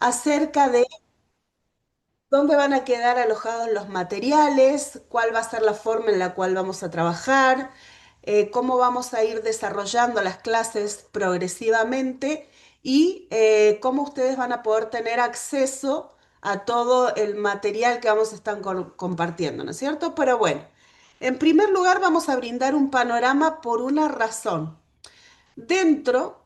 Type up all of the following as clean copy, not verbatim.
acerca de dónde van a quedar alojados los materiales, cuál va a ser la forma en la cual vamos a trabajar, cómo vamos a ir desarrollando las clases progresivamente y cómo ustedes van a poder tener acceso a todo el material que vamos a estar compartiendo, ¿no es cierto? Pero bueno, en primer lugar vamos a brindar un panorama por una razón. Dentro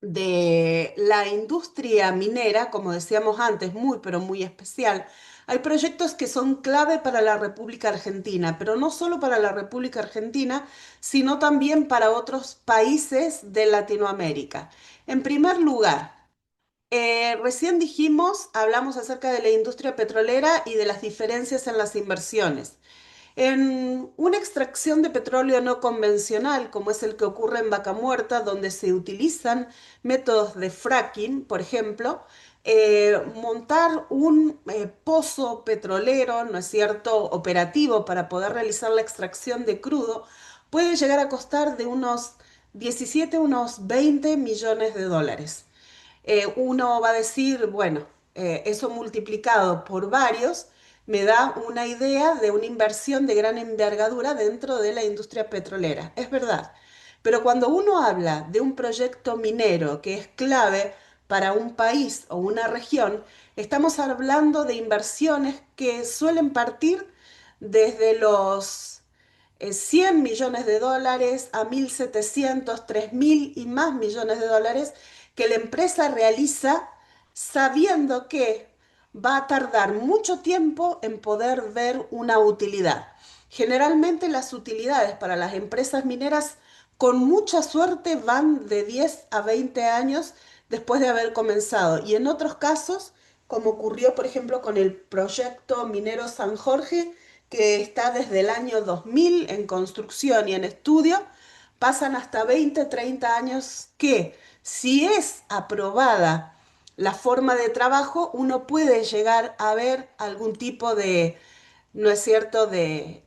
de la industria minera, como decíamos antes, muy pero muy especial. Hay proyectos que son clave para la República Argentina, pero no solo para la República Argentina, sino también para otros países de Latinoamérica. En primer lugar, recién dijimos, hablamos acerca de la industria petrolera y de las diferencias en las inversiones. En una extracción de petróleo no convencional, como es el que ocurre en Vaca Muerta, donde se utilizan métodos de fracking, por ejemplo, montar un pozo petrolero, ¿no es cierto?, operativo para poder realizar la extracción de crudo, puede llegar a costar de unos 17 unos 20 millones de dólares. Uno va a decir, bueno, eso multiplicado por varios me da una idea de una inversión de gran envergadura dentro de la industria petrolera. Es verdad. Pero cuando uno habla de un proyecto minero que es clave para un país o una región, estamos hablando de inversiones que suelen partir desde los 100 millones de dólares a 1.700, 3.000 y más millones de dólares que la empresa realiza sabiendo que va a tardar mucho tiempo en poder ver una utilidad. Generalmente las utilidades para las empresas mineras con mucha suerte van de 10 a 20 años después de haber comenzado y en otros casos, como ocurrió por ejemplo con el proyecto minero San Jorge, que está desde el año 2000 en construcción y en estudio, pasan hasta 20, 30 años que, si es aprobada la forma de trabajo, uno puede llegar a ver algún tipo de, ¿no es cierto?, de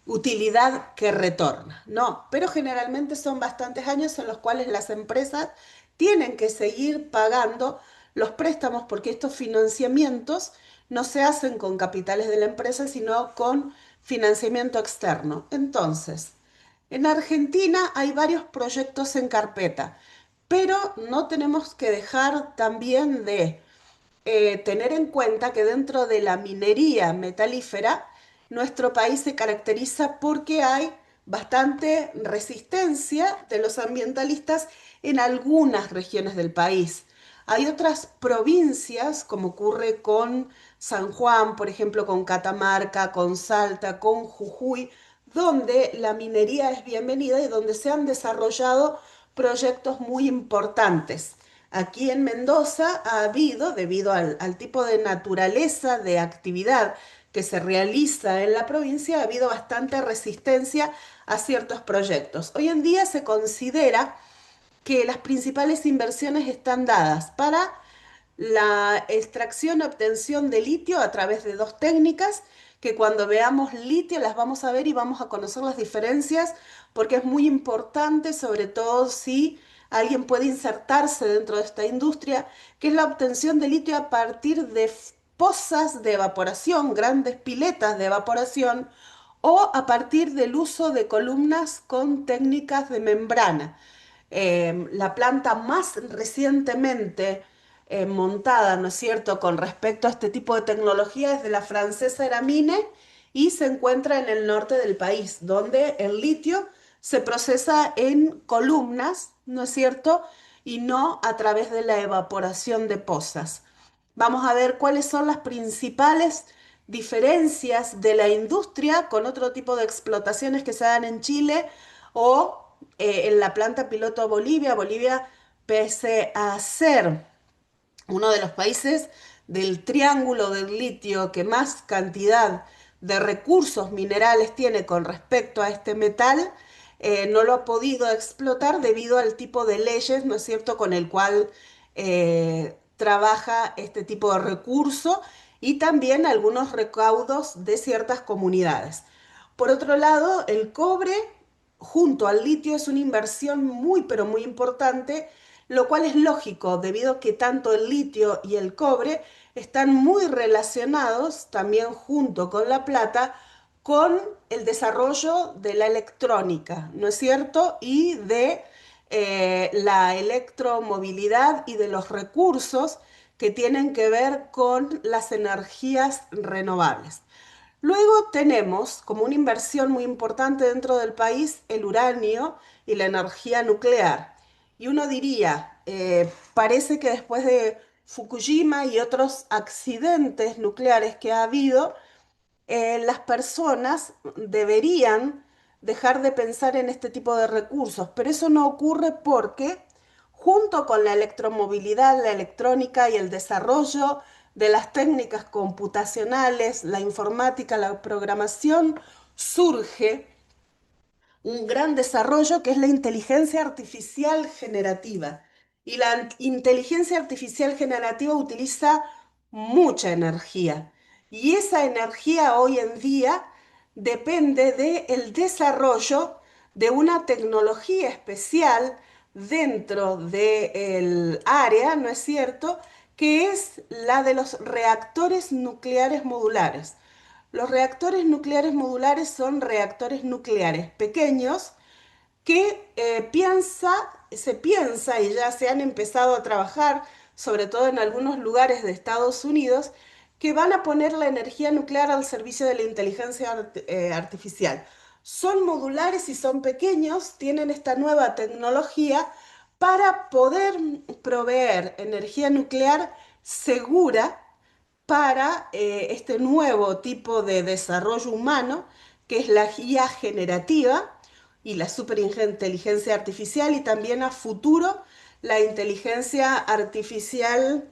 utilidad que retorna. No, pero generalmente son bastantes años en los cuales las empresas tienen que seguir pagando los préstamos porque estos financiamientos no se hacen con capitales de la empresa, sino con financiamiento externo. Entonces, en Argentina hay varios proyectos en carpeta, pero no tenemos que dejar también de tener en cuenta que dentro de la minería metalífera, nuestro país se caracteriza porque hay bastante resistencia de los ambientalistas en algunas regiones del país. Hay otras provincias, como ocurre con San Juan, por ejemplo, con Catamarca, con Salta, con Jujuy, donde la minería es bienvenida y donde se han desarrollado proyectos muy importantes. Aquí en Mendoza ha habido, debido al tipo de naturaleza de actividad que se realiza en la provincia, ha habido bastante resistencia a ciertos proyectos. Hoy en día se considera que las principales inversiones están dadas para la extracción y obtención de litio a través de dos técnicas que cuando veamos litio las vamos a ver y vamos a conocer las diferencias porque es muy importante, sobre todo si alguien puede insertarse dentro de esta industria, que es la obtención de litio a partir de pozas de evaporación, grandes piletas de evaporación, o a partir del uso de columnas con técnicas de membrana. La planta más recientemente montada, ¿no es cierto?, con respecto a este tipo de tecnología es de la francesa Eramine y se encuentra en el norte del país, donde el litio se procesa en columnas, ¿no es cierto?, y no a través de la evaporación de pozas. Vamos a ver cuáles son las principales diferencias de la industria con otro tipo de explotaciones que se dan en Chile o en la planta piloto Bolivia. Bolivia, pese a ser uno de los países del triángulo del litio que más cantidad de recursos minerales tiene con respecto a este metal, no lo ha podido explotar debido al tipo de leyes, ¿no es cierto?, con el cual trabaja este tipo de recurso y también algunos recaudos de ciertas comunidades. Por otro lado, el cobre junto al litio es una inversión muy, pero muy importante. lo cual es lógico debido a que tanto el litio y el cobre están muy relacionados, también junto con la plata, con el desarrollo de la electrónica, ¿no es cierto? Y de la electromovilidad y de los recursos que tienen que ver con las energías renovables. Luego tenemos como una inversión muy importante dentro del país el uranio y la energía nuclear. Y uno diría, parece que después de Fukushima y otros accidentes nucleares que ha habido, las personas deberían dejar de pensar en este tipo de recursos, pero eso no ocurre porque junto con la electromovilidad, la electrónica y el desarrollo de las técnicas computacionales, la informática, la programación, surge un gran desarrollo que es la inteligencia artificial generativa. Y la inteligencia artificial generativa utiliza mucha energía. Y esa energía hoy en día depende del desarrollo de una tecnología especial dentro del área, ¿no es cierto?, que es la de los reactores nucleares modulares. Los reactores nucleares modulares son reactores nucleares pequeños que se piensa y ya se han empezado a trabajar, sobre todo en algunos lugares de Estados Unidos, que van a poner la energía nuclear al servicio de la inteligencia artificial. Son modulares y son pequeños, tienen esta nueva tecnología para poder proveer energía nuclear segura para este nuevo tipo de desarrollo humano, que es la IA generativa y la superinteligencia artificial, y también a futuro la inteligencia artificial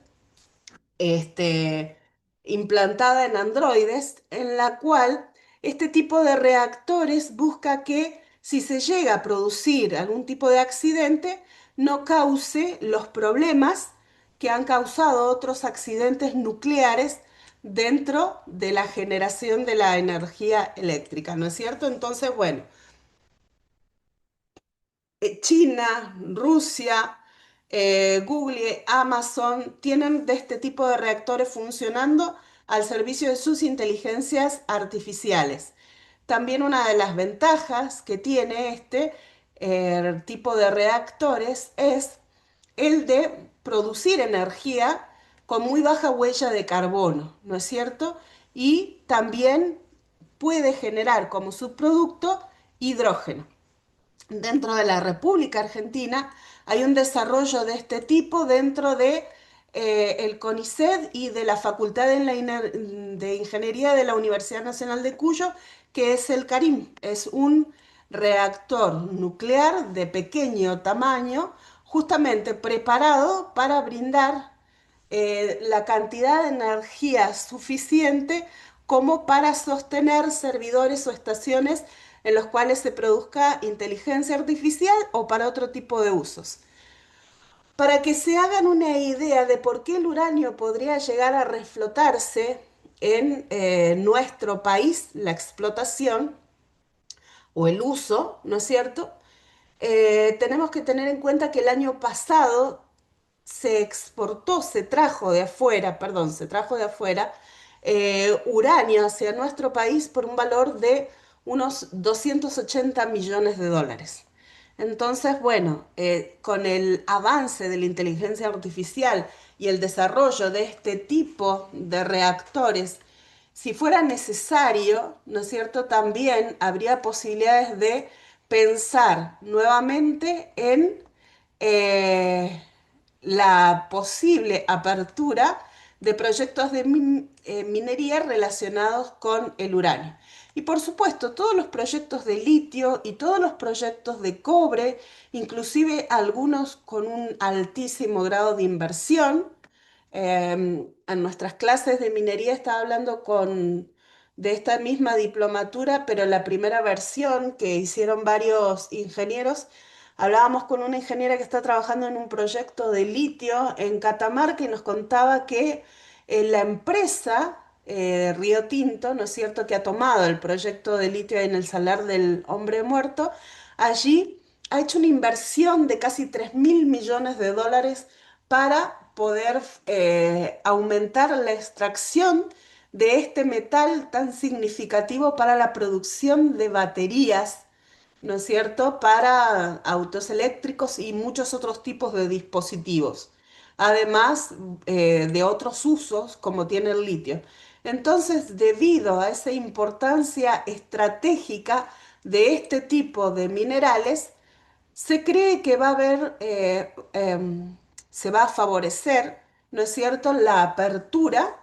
este, implantada en androides, en la cual este tipo de reactores busca que si se llega a producir algún tipo de accidente, no cause los problemas que han causado otros accidentes nucleares dentro de la generación de la energía eléctrica, ¿no es cierto? Entonces, bueno, China, Rusia, Google, Amazon tienen de este tipo de reactores funcionando al servicio de sus inteligencias artificiales. También una de las ventajas que tiene este tipo de reactores es el de producir energía con muy baja huella de carbono, ¿no es cierto? Y también puede generar como subproducto hidrógeno. Dentro de la República Argentina hay un desarrollo de este tipo dentro de el CONICET y de la Facultad de Ingeniería de la Universidad Nacional de Cuyo, que es el CARIM. Es un reactor nuclear de pequeño tamaño, justamente preparado para brindar la cantidad de energía suficiente como para sostener servidores o estaciones en los cuales se produzca inteligencia artificial o para otro tipo de usos. Para que se hagan una idea de por qué el uranio podría llegar a reflotarse en nuestro país, la explotación o el uso, ¿no es cierto? Tenemos que tener en cuenta que el año pasado se exportó, se trajo de afuera, perdón, se trajo de afuera uranio hacia nuestro país por un valor de unos 280 millones de dólares. Entonces, bueno, con el avance de la inteligencia artificial y el desarrollo de este tipo de reactores, si fuera necesario, ¿no es cierto?, también habría posibilidades de pensar nuevamente en eh, la posible apertura de proyectos de minería relacionados con el uranio. Y por supuesto, todos los proyectos de litio y todos los proyectos de cobre, inclusive algunos con un altísimo grado de inversión. En nuestras clases de minería estaba hablando de esta misma diplomatura, pero la primera versión que hicieron varios ingenieros. Hablábamos con una ingeniera que está trabajando en un proyecto de litio en Catamarca y nos contaba que la empresa Río Tinto, ¿no es cierto?, que ha tomado el proyecto de litio en el Salar del Hombre Muerto, allí ha hecho una inversión de casi 3.000 millones de dólares para poder aumentar la extracción de este metal tan significativo para la producción de baterías, ¿no es cierto?, para autos eléctricos y muchos otros tipos de dispositivos, además de otros usos como tiene el litio. Entonces, debido a esa importancia estratégica de este tipo de minerales, se cree que va a haber, se va a favorecer, ¿no es cierto?, la apertura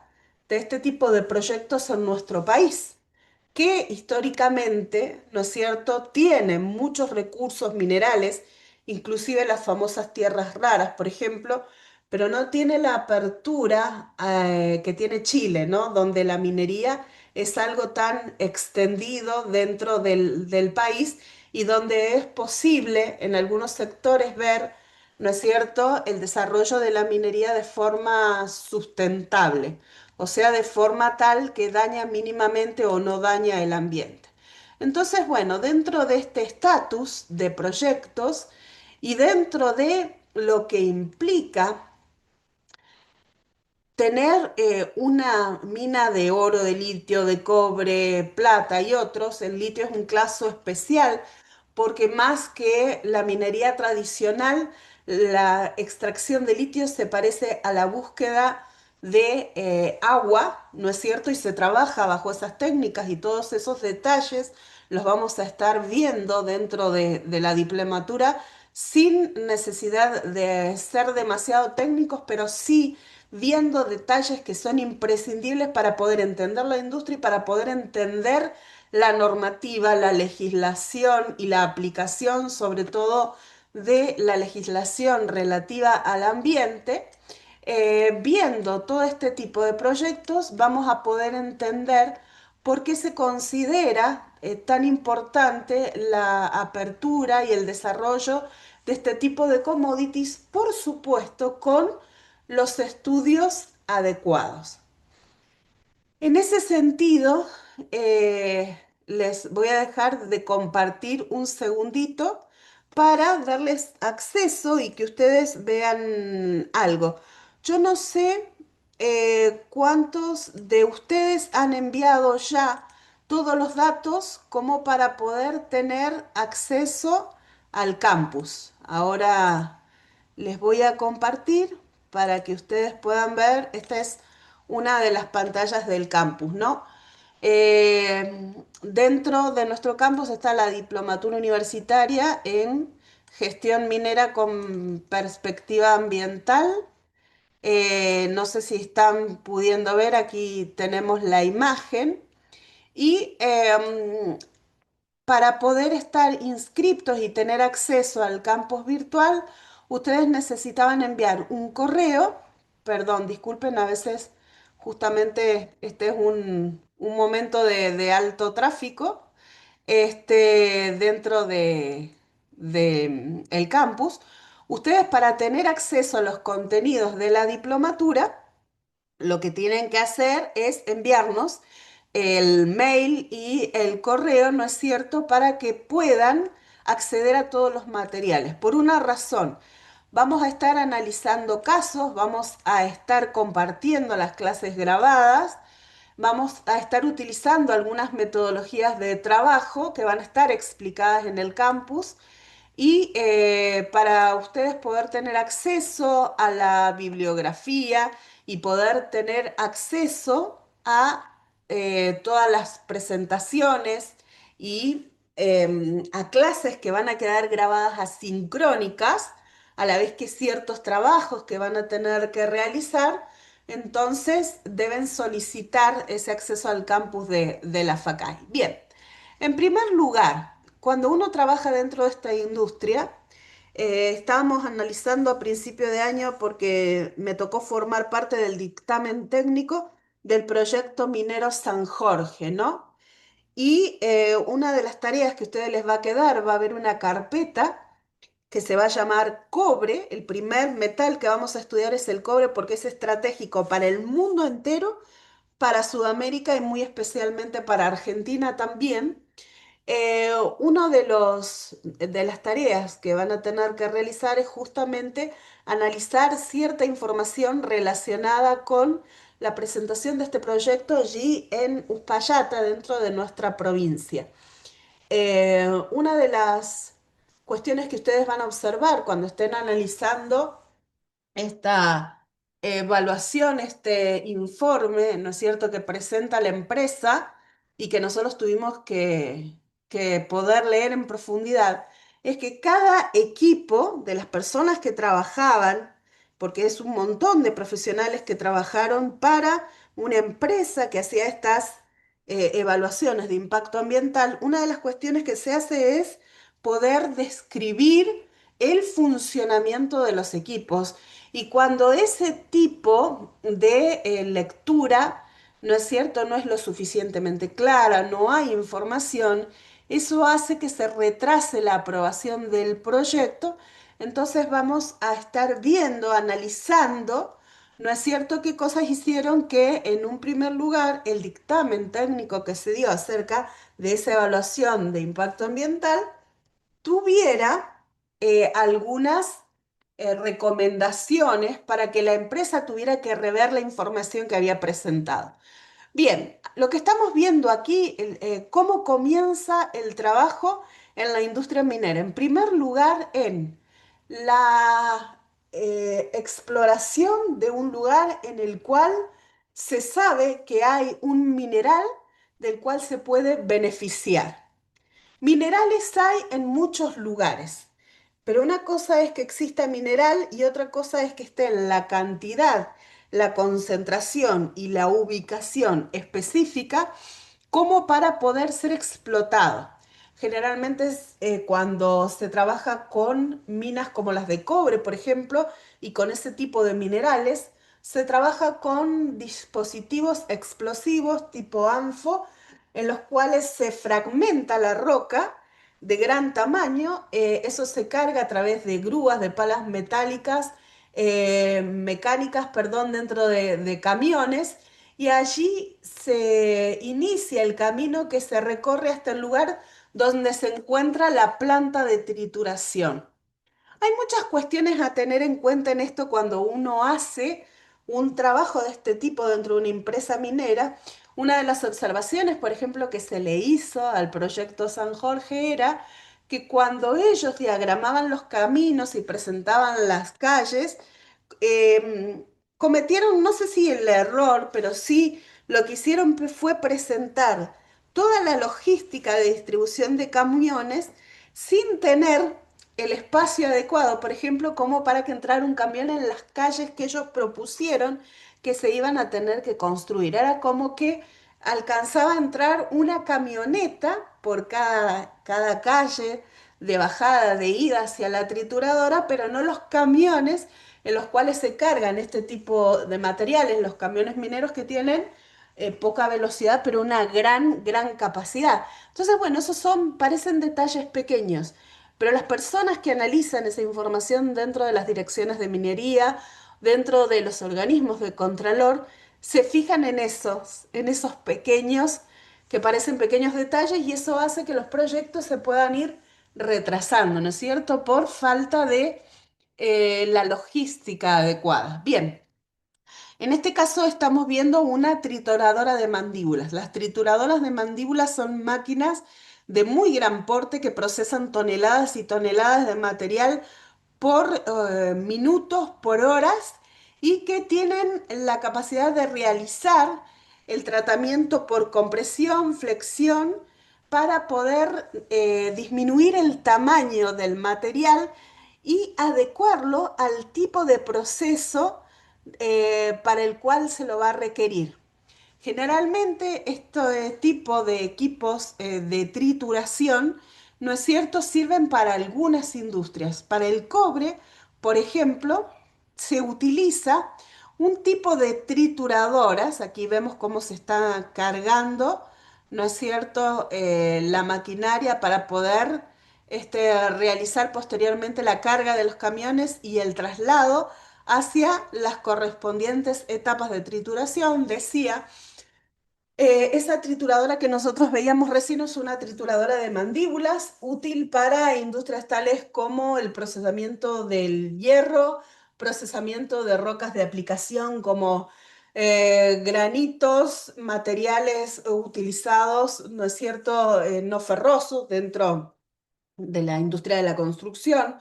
de este tipo de proyectos en nuestro país, que históricamente, ¿no es cierto?, tiene muchos recursos minerales, inclusive las famosas tierras raras, por ejemplo, pero no tiene la apertura que tiene Chile, ¿no? Donde la minería es algo tan extendido dentro del país y donde es posible en algunos sectores ver, ¿no es cierto?, el desarrollo de la minería de forma sustentable, o sea, de forma tal que daña mínimamente o no daña el ambiente. Entonces, bueno, dentro de este estatus de proyectos y dentro de lo que implica tener una mina de oro, de litio, de cobre, plata y otros, el litio es un caso especial porque más que la minería tradicional, la extracción de litio se parece a la búsqueda de agua, ¿no es cierto? Y se trabaja bajo esas técnicas y todos esos detalles los vamos a estar viendo dentro de la diplomatura sin necesidad de ser demasiado técnicos, pero sí viendo detalles que son imprescindibles para poder entender la industria y para poder entender la normativa, la legislación y la aplicación, sobre todo de la legislación relativa al ambiente. Viendo todo este tipo de proyectos, vamos a poder entender por qué se considera tan importante la apertura y el desarrollo de este tipo de commodities, por supuesto, con los estudios adecuados. En ese sentido, les voy a dejar de compartir un segundito para darles acceso y que ustedes vean algo. Yo no sé cuántos de ustedes han enviado ya todos los datos como para poder tener acceso al campus. Ahora les voy a compartir para que ustedes puedan ver. Esta es una de las pantallas del campus, ¿no? Dentro de nuestro campus está la diplomatura universitaria en gestión minera con perspectiva ambiental. No sé si están pudiendo ver, aquí tenemos la imagen. Y para poder estar inscriptos y tener acceso al campus virtual, ustedes necesitaban enviar un correo, perdón, disculpen, a veces justamente este es un momento de alto tráfico dentro de el campus. Ustedes para tener acceso a los contenidos de la diplomatura, lo que tienen que hacer es enviarnos el mail y el correo, ¿no es cierto?, para que puedan acceder a todos los materiales. Por una razón, vamos a estar analizando casos, vamos a estar compartiendo las clases grabadas, vamos a estar utilizando algunas metodologías de trabajo que van a estar explicadas en el campus y para ustedes poder tener acceso a la bibliografía y poder tener acceso a todas las presentaciones y a clases que van a quedar grabadas asincrónicas, a la vez que ciertos trabajos que van a tener que realizar, entonces deben solicitar ese acceso al campus de la FACAI. Bien, en primer lugar, cuando uno trabaja dentro de esta industria, estábamos analizando a principio de año porque me tocó formar parte del dictamen técnico del proyecto minero San Jorge, ¿no? Y una de las tareas que a ustedes les va a quedar, va a haber una carpeta que se va a llamar cobre. El primer metal que vamos a estudiar es el cobre porque es estratégico para el mundo entero, para Sudamérica y muy especialmente para Argentina también. Uno de las tareas que van a tener que realizar es justamente analizar cierta información relacionada con la presentación de este proyecto allí en Uspallata, dentro de nuestra provincia. Una de las cuestiones que ustedes van a observar cuando estén analizando esta evaluación, este informe, ¿no es cierto?, que presenta la empresa y que nosotros tuvimos que poder leer en profundidad, es que cada equipo de las personas que trabajaban, porque es un montón de profesionales que trabajaron para una empresa que hacía estas evaluaciones de impacto ambiental, una de las cuestiones que se hace es poder describir el funcionamiento de los equipos. Y cuando ese tipo de lectura, ¿no es cierto?, no es lo suficientemente clara, no hay información, eso hace que se retrase la aprobación del proyecto. Entonces vamos a estar viendo, analizando, ¿no es cierto?, qué cosas hicieron que en un primer lugar el dictamen técnico que se dio acerca de esa evaluación de impacto ambiental tuviera algunas recomendaciones para que la empresa tuviera que rever la información que había presentado. Bien, lo que estamos viendo aquí, cómo comienza el trabajo en la industria minera. En primer lugar, en la exploración de un lugar en el cual se sabe que hay un mineral del cual se puede beneficiar. Minerales hay en muchos lugares, pero una cosa es que exista mineral y otra cosa es que esté en la cantidad, la concentración y la ubicación específica como para poder ser explotado. Generalmente es cuando se trabaja con minas como las de cobre, por ejemplo, y con ese tipo de minerales, se trabaja con dispositivos explosivos tipo ANFO, en los cuales se fragmenta la roca de gran tamaño. Eso se carga a través de grúas, de palas metálicas, mecánicas, perdón, dentro de camiones, y allí se inicia el camino que se recorre hasta el lugar donde se encuentra la planta de trituración. Hay muchas cuestiones a tener en cuenta en esto cuando uno hace un trabajo de este tipo dentro de una empresa minera. Una de las observaciones, por ejemplo, que se le hizo al proyecto San Jorge era que cuando ellos diagramaban los caminos y presentaban las calles, eh, cometieron, no sé si el error, pero sí lo que hicieron fue presentar toda la logística de distribución de camiones sin tener el espacio adecuado, por ejemplo, como para que entrara un camión en las calles que ellos propusieron que se iban a tener que construir. Era como que alcanzaba a entrar una camioneta por cada calle de bajada, de ida hacia la trituradora, pero no los camiones en los cuales se cargan este tipo de materiales, los camiones mineros que tienen poca velocidad, pero una gran capacidad. Entonces, bueno, esos son, parecen detalles pequeños, pero las personas que analizan esa información dentro de las direcciones de minería, dentro de los organismos de contralor, se fijan en esos pequeños, que parecen pequeños detalles, y eso hace que los proyectos se puedan ir retrasando, ¿no es cierto?, por falta de la logística adecuada. Bien, en este caso estamos viendo una trituradora de mandíbulas. Las trituradoras de mandíbulas son máquinas de muy gran porte que procesan toneladas y toneladas de material por minutos, por horas, y que tienen la capacidad de realizar el tratamiento por compresión, flexión, para poder disminuir el tamaño del material y adecuarlo al tipo de proceso para el cual se lo va a requerir. Generalmente este tipo de equipos de trituración, ¿no es cierto?, sirven para algunas industrias. Para el cobre, por ejemplo, se utiliza un tipo de trituradoras. Aquí vemos cómo se está cargando, ¿no es cierto?, la maquinaria para poder realizar posteriormente la carga de los camiones y el traslado hacia las correspondientes etapas de trituración. Decía, Esa trituradora que nosotros veíamos recién es una trituradora de mandíbulas, útil para industrias tales como el procesamiento del hierro, procesamiento de rocas de aplicación como granitos, materiales utilizados, ¿no es cierto?, no ferrosos dentro de la industria de la construcción,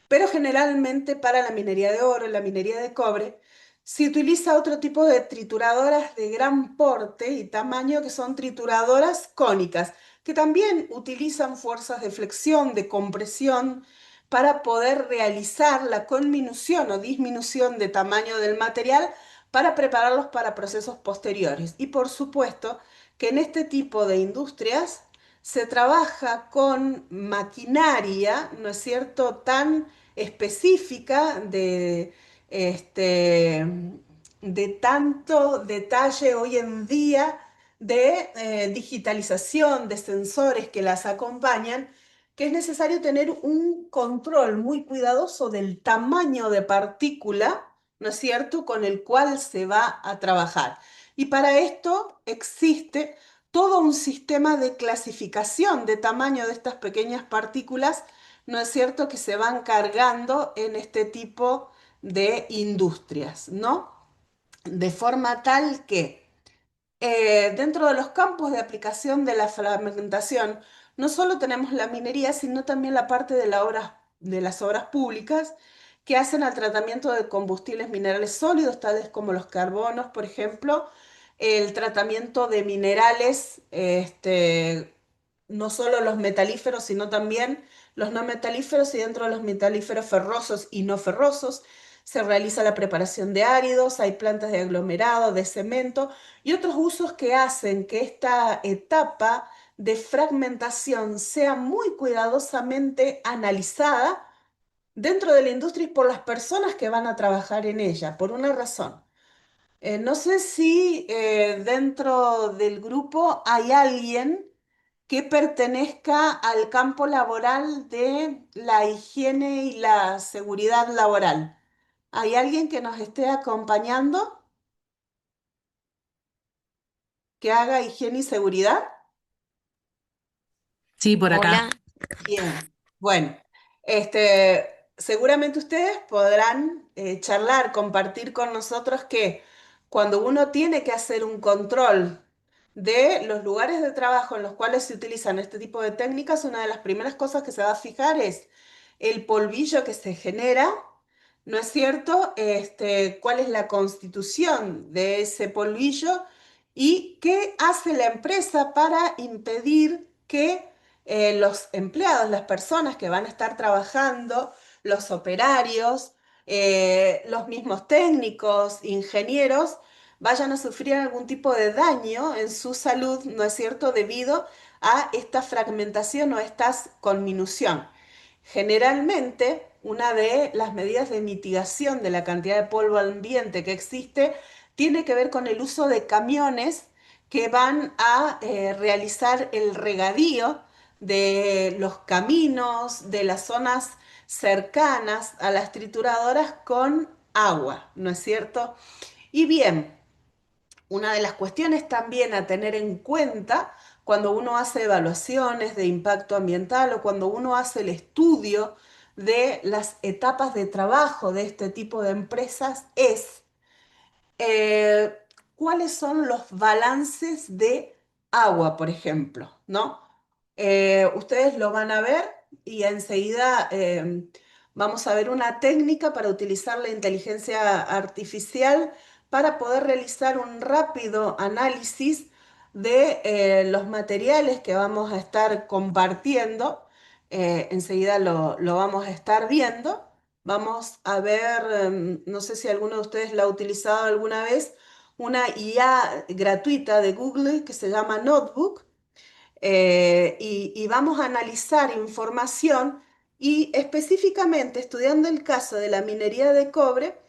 pero generalmente para la minería de oro, la minería de cobre, se utiliza otro tipo de trituradoras de gran porte y tamaño que son trituradoras cónicas, que también utilizan fuerzas de flexión, de compresión, para poder realizar la conminución o disminución de tamaño del material para prepararlos para procesos posteriores. Y por supuesto que en este tipo de industrias se trabaja con maquinaria, ¿no es cierto?, tan específica este, de tanto detalle hoy en día de digitalización, de sensores que las acompañan, que es necesario tener un control muy cuidadoso del tamaño de partícula, ¿no es cierto?, con el cual se va a trabajar. Y para esto existe todo un sistema de clasificación de tamaño de estas pequeñas partículas, ¿no es cierto?, que se van cargando en este tipo de industrias, ¿no? De forma tal que dentro de los campos de aplicación de la fragmentación, no solo tenemos la minería, sino también la parte de, de las obras públicas que hacen al tratamiento de combustibles minerales sólidos, tales como los carbonos, por ejemplo, el tratamiento de minerales, no solo los metalíferos, sino también los no metalíferos, y dentro de los metalíferos ferrosos y no ferrosos se realiza la preparación de áridos, hay plantas de aglomerado, de cemento y otros usos que hacen que esta etapa de fragmentación sea muy cuidadosamente analizada dentro de la industria y por las personas que van a trabajar en ella, por una razón. No sé si dentro del grupo hay alguien que pertenezca al campo laboral de la higiene y la seguridad laboral. ¿Hay alguien que nos esté acompañando que haga higiene y seguridad? Sí, por acá. Hola, Bien, bueno, seguramente ustedes podrán charlar, compartir con nosotros que cuando uno tiene que hacer un control de los lugares de trabajo en los cuales se utilizan este tipo de técnicas, una de las primeras cosas que se va a fijar es el polvillo que se genera, ¿no es cierto? ¿Cuál es la constitución de ese polvillo y qué hace la empresa para impedir que los empleados, las personas que van a estar trabajando, los operarios, los mismos técnicos, ingenieros, vayan a sufrir algún tipo de daño en su salud, ¿no es cierto?, debido a esta fragmentación o a esta conminución. Generalmente, una de las medidas de mitigación de la cantidad de polvo ambiente que existe tiene que ver con el uso de camiones que van a realizar el regadío de los caminos, de las zonas cercanas a las trituradoras con agua, ¿no es cierto? Y bien, una de las cuestiones también a tener en cuenta cuando uno hace evaluaciones de impacto ambiental o cuando uno hace el estudio de las etapas de trabajo de este tipo de empresas es eh, cuáles son los balances de agua, por ejemplo, ¿no? Ustedes lo van a ver y enseguida vamos a ver una técnica para utilizar la inteligencia artificial para poder realizar un rápido análisis de los materiales que vamos a estar compartiendo. Enseguida lo vamos a estar viendo. Vamos a ver, no sé si alguno de ustedes lo ha utilizado alguna vez, una IA gratuita de Google que se llama Notebook, y vamos a analizar información y específicamente estudiando el caso de la minería de cobre,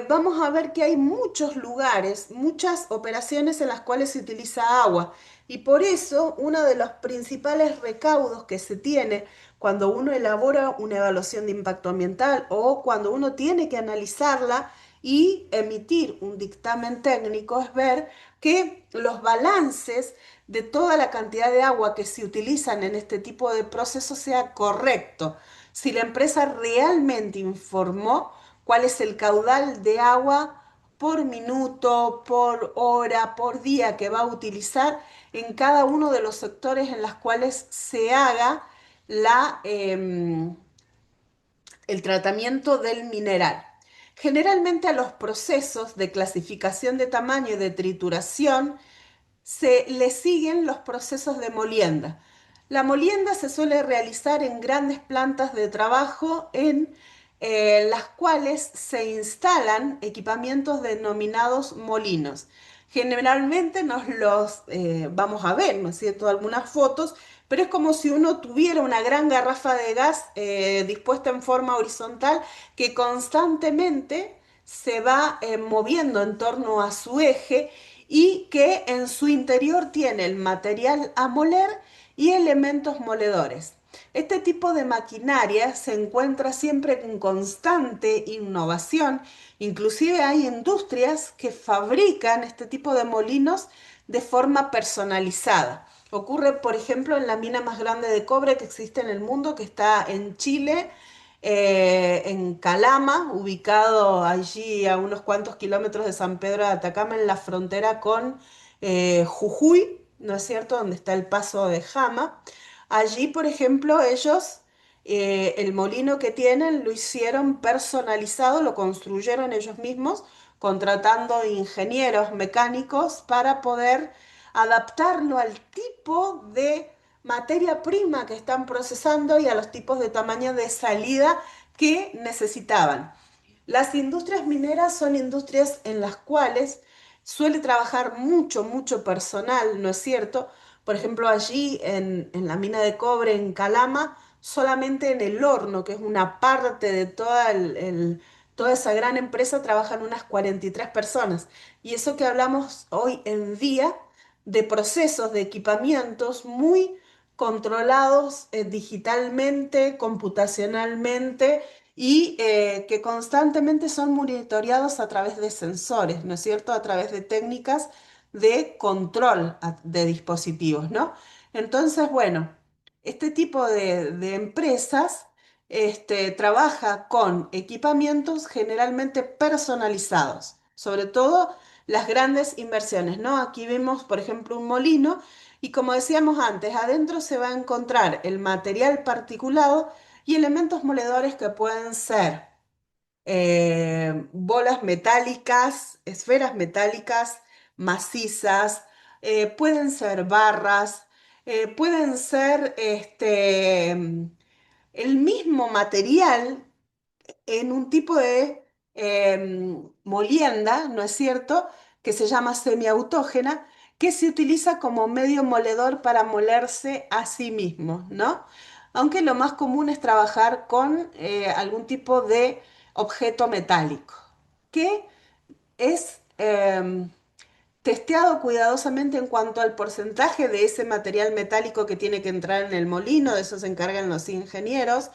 vamos a ver que hay muchos lugares, muchas operaciones en las cuales se utiliza agua. Y por eso uno de los principales recaudos que se tiene cuando uno elabora una evaluación de impacto ambiental o cuando uno tiene que analizarla y emitir un dictamen técnico es ver que los balances de toda la cantidad de agua que se utilizan en este tipo de procesos sea correcto. Si la empresa realmente informó cuál es el caudal de agua por minuto, por hora, por día que va a utilizar en cada uno de los sectores en los cuales se haga la, el tratamiento del mineral. Generalmente a los procesos de clasificación de tamaño y de trituración se le siguen los procesos de molienda. La molienda se suele realizar en grandes plantas de trabajo en las cuales se instalan equipamientos denominados molinos. Generalmente nos los vamos a ver, ¿no es cierto?, algunas fotos, pero es como si uno tuviera una gran garrafa de gas dispuesta en forma horizontal que constantemente se va moviendo en torno a su eje y que en su interior tiene el material a moler y elementos moledores. Este tipo de maquinaria se encuentra siempre en constante innovación, inclusive hay industrias que fabrican este tipo de molinos de forma personalizada. Ocurre, por ejemplo, en la mina más grande de cobre que existe en el mundo, que está en Chile, en Calama, ubicado allí a unos cuantos kilómetros de San Pedro de Atacama, en la frontera con Jujuy, ¿no es cierto?, donde está el paso de Jama. Allí, por ejemplo, ellos, el molino que tienen lo hicieron personalizado, lo construyeron ellos mismos, contratando ingenieros mecánicos para poder adaptarlo al tipo de materia prima que están procesando y a los tipos de tamaño de salida que necesitaban. Las industrias mineras son industrias en las cuales suele trabajar mucho, mucho personal, ¿no es cierto? Por ejemplo, allí en la mina de cobre en Calama, solamente en el horno, que es una parte de toda esa gran empresa, trabajan unas 43 personas. Y eso que hablamos hoy en día de procesos, de equipamientos muy controlados digitalmente, computacionalmente y que constantemente son monitoreados a través de sensores, ¿no es cierto? A través de técnicas de control de dispositivos, ¿no? Entonces, bueno, este tipo de empresas trabaja con equipamientos generalmente personalizados, sobre todo las grandes inversiones, ¿no? Aquí vemos, por ejemplo, un molino y como decíamos antes, adentro se va a encontrar el material particulado y elementos moledores que pueden ser bolas metálicas, esferas metálicas macizas, pueden ser barras, pueden ser el mismo material en un tipo de molienda, ¿no es cierto?, que se llama semiautógena, que se utiliza como medio moledor para molerse a sí mismo, ¿no? Aunque lo más común es trabajar con algún tipo de objeto metálico, que es testeado cuidadosamente en cuanto al porcentaje de ese material metálico que tiene que entrar en el molino, de eso se encargan los ingenieros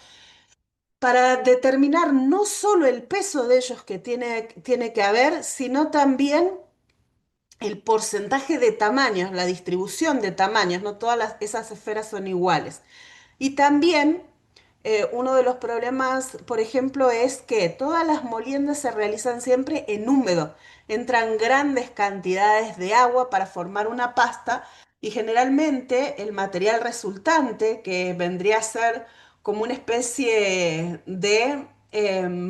para determinar no solo el peso de ellos que tiene que haber, sino también el porcentaje de tamaños, la distribución de tamaños, no todas esas esferas son iguales. Y también uno de los problemas, por ejemplo, es que todas las moliendas se realizan siempre en húmedo. Entran grandes cantidades de agua para formar una pasta y generalmente el material resultante, que vendría a ser como una especie de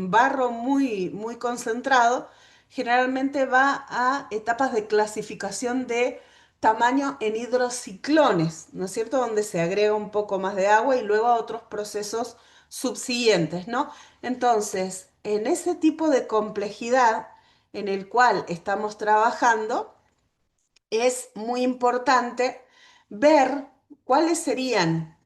barro muy, muy concentrado, generalmente va a etapas de clasificación de tamaño en hidrociclones, ¿no es cierto? Donde se agrega un poco más de agua y luego a otros procesos subsiguientes, ¿no? Entonces, en ese tipo de complejidad en el cual estamos trabajando, es muy importante ver cuáles serían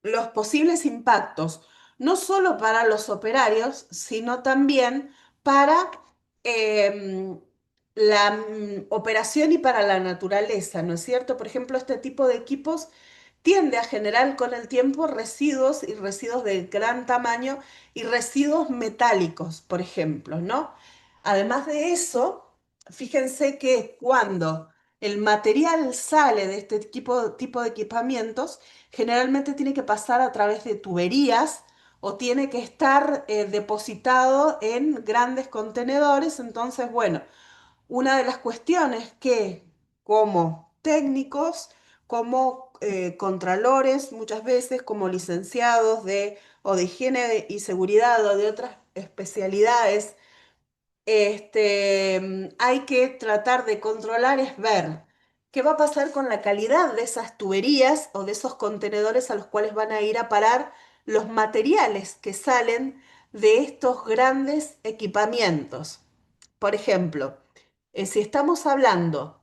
los posibles impactos, no solo para los operarios, sino también para la operación y para la naturaleza, ¿no es cierto? Por ejemplo, este tipo de equipos tiende a generar con el tiempo residuos y residuos de gran tamaño y residuos metálicos, por ejemplo, ¿no? Además de eso, fíjense que cuando el material sale de este tipo de equipamientos, generalmente tiene que pasar a través de tuberías o tiene que estar depositado en grandes contenedores. Entonces, bueno, una de las cuestiones que como técnicos, como contralores, muchas veces como licenciados o de higiene y seguridad o de otras especialidades, hay que tratar de controlar es ver qué va a pasar con la calidad de esas tuberías o de esos contenedores a los cuales van a ir a parar los materiales que salen de estos grandes equipamientos. Por ejemplo, si estamos hablando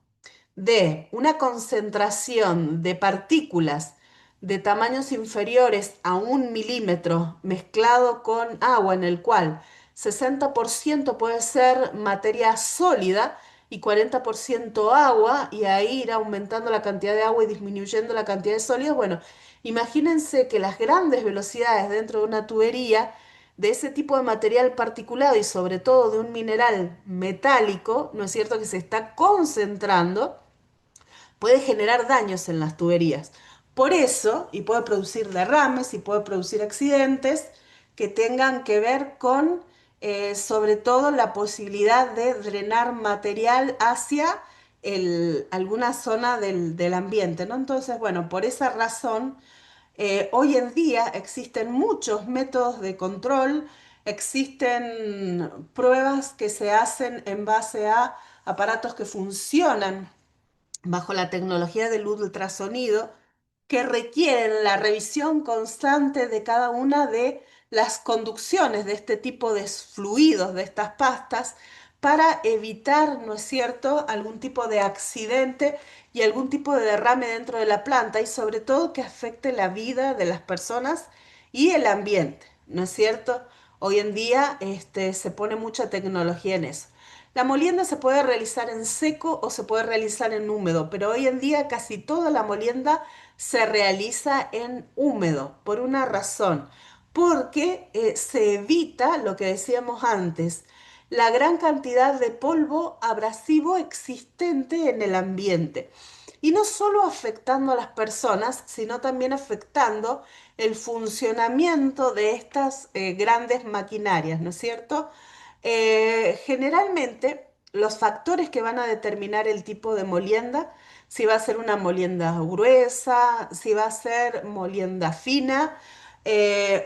de una concentración de partículas de tamaños inferiores a 1 milímetro mezclado con agua, en el cual 60% puede ser materia sólida y 40% agua, y ahí ir aumentando la cantidad de agua y disminuyendo la cantidad de sólidos. Bueno, imagínense que las grandes velocidades dentro de una tubería de ese tipo de material particulado y sobre todo de un mineral metálico, ¿no es cierto?, que se está concentrando, puede generar daños en las tuberías. Por eso, y puede producir derrames y puede producir accidentes que tengan que ver con, sobre todo, la posibilidad de drenar material hacia alguna zona del ambiente, ¿no? Entonces, bueno, por esa razón, hoy en día existen muchos métodos de control, existen pruebas que se hacen en base a aparatos que funcionan bajo la tecnología del ultrasonido, que requieren la revisión constante de cada una de las conducciones de este tipo de fluidos, de estas pastas, para evitar, ¿no es cierto?, algún tipo de accidente y algún tipo de derrame dentro de la planta y sobre todo que afecte la vida de las personas y el ambiente, ¿no es cierto? Hoy en día se pone mucha tecnología en eso. La molienda se puede realizar en seco o se puede realizar en húmedo, pero hoy en día casi toda la molienda se realiza en húmedo, por una razón, porque se evita lo que decíamos antes, la gran cantidad de polvo abrasivo existente en el ambiente. Y no solo afectando a las personas, sino también afectando el funcionamiento de estas grandes maquinarias, ¿no es cierto? Generalmente, los factores que van a determinar el tipo de molienda, si va a ser una molienda gruesa, si va a ser molienda fina,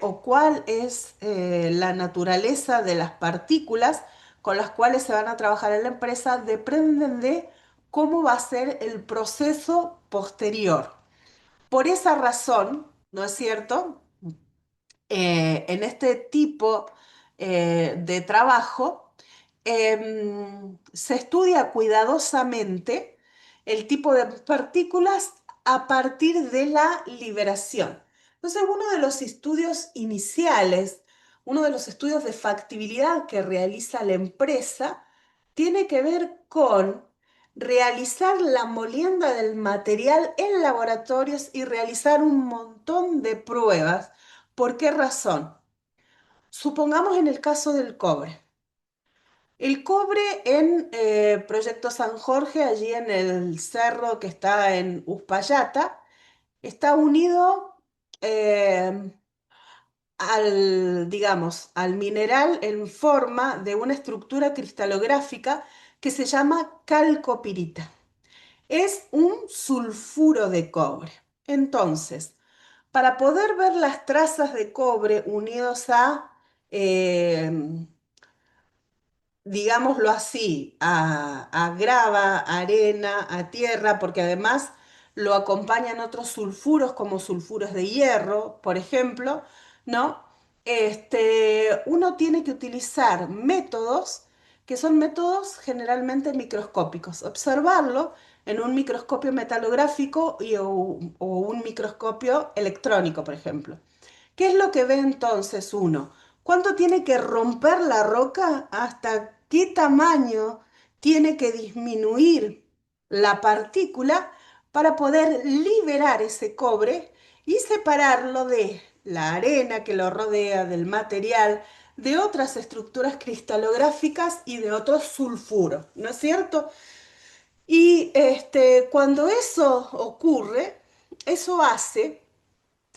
o cuál es la naturaleza de las partículas con las cuales se van a trabajar en la empresa, dependen de cómo va a ser el proceso posterior. Por esa razón, ¿no es cierto? En este tipo de trabajo, se estudia cuidadosamente el tipo de partículas a partir de la liberación. Entonces, uno de los estudios iniciales, uno de los estudios de factibilidad que realiza la empresa, tiene que ver con realizar la molienda del material en laboratorios y realizar un montón de pruebas. ¿Por qué razón? Supongamos en el caso del cobre. El cobre en Proyecto San Jorge, allí en el cerro que está en Uspallata, está unido eh, digamos, al mineral en forma de una estructura cristalográfica que se llama calcopirita. Es un sulfuro de cobre. Entonces, para poder ver las trazas de cobre unidos a, eh, digámoslo así, a grava, arena, a tierra, porque además lo acompañan otros sulfuros como sulfuros de hierro, por ejemplo, ¿no? Uno tiene que utilizar métodos que son métodos generalmente microscópicos. Observarlo en un microscopio metalográfico o un microscopio electrónico, por ejemplo. ¿Qué es lo que ve entonces uno? ¿Cuánto tiene que romper la roca? ¿Hasta qué tamaño tiene que disminuir la partícula para poder liberar ese cobre y separarlo de la arena que lo rodea, del material, de otras estructuras cristalográficas y de otros sulfuros, ¿no es cierto? Y cuando eso ocurre, eso hace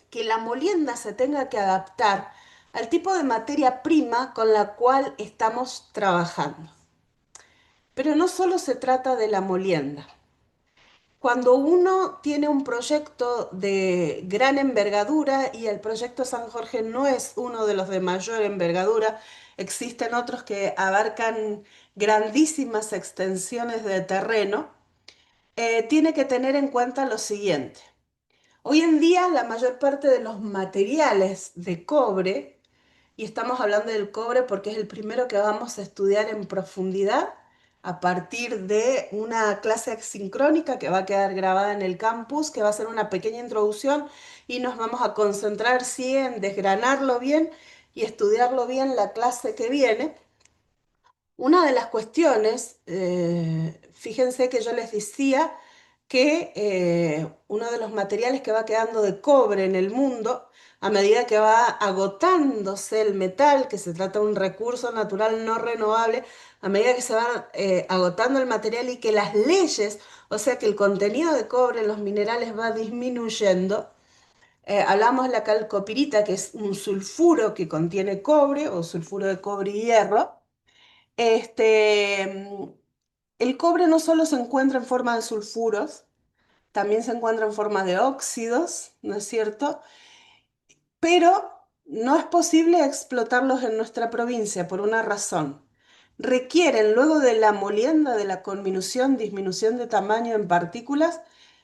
que la molienda se tenga que adaptar al tipo de materia prima con la cual estamos trabajando. Pero no solo se trata de la molienda. Cuando uno tiene un proyecto de gran envergadura y el proyecto San Jorge no es uno de los de mayor envergadura, existen otros que abarcan grandísimas extensiones de terreno, tiene que tener en cuenta lo siguiente. Hoy en día la mayor parte de los materiales de cobre, y estamos hablando del cobre porque es el primero que vamos a estudiar en profundidad a partir de una clase asincrónica que va a quedar grabada en el campus, que va a ser una pequeña introducción y nos vamos a concentrar sí en desgranarlo bien y estudiarlo bien la clase que viene. Una de las cuestiones, fíjense que yo les decía que uno de los materiales que va quedando de cobre en el mundo, a medida que va agotándose el metal, que se trata de un recurso natural no renovable, a medida que se va agotando el material y que las leyes, o sea que el contenido de cobre en los minerales va disminuyendo, hablamos de la calcopirita, que es un sulfuro que contiene cobre o sulfuro de cobre y hierro. Este, el cobre no solo se encuentra en forma de sulfuros, también se encuentra en forma de óxidos, ¿no es cierto? Pero no es posible explotarlos en nuestra provincia por una razón. Requieren, luego de la molienda, de la conminución, disminución de tamaño en partículas,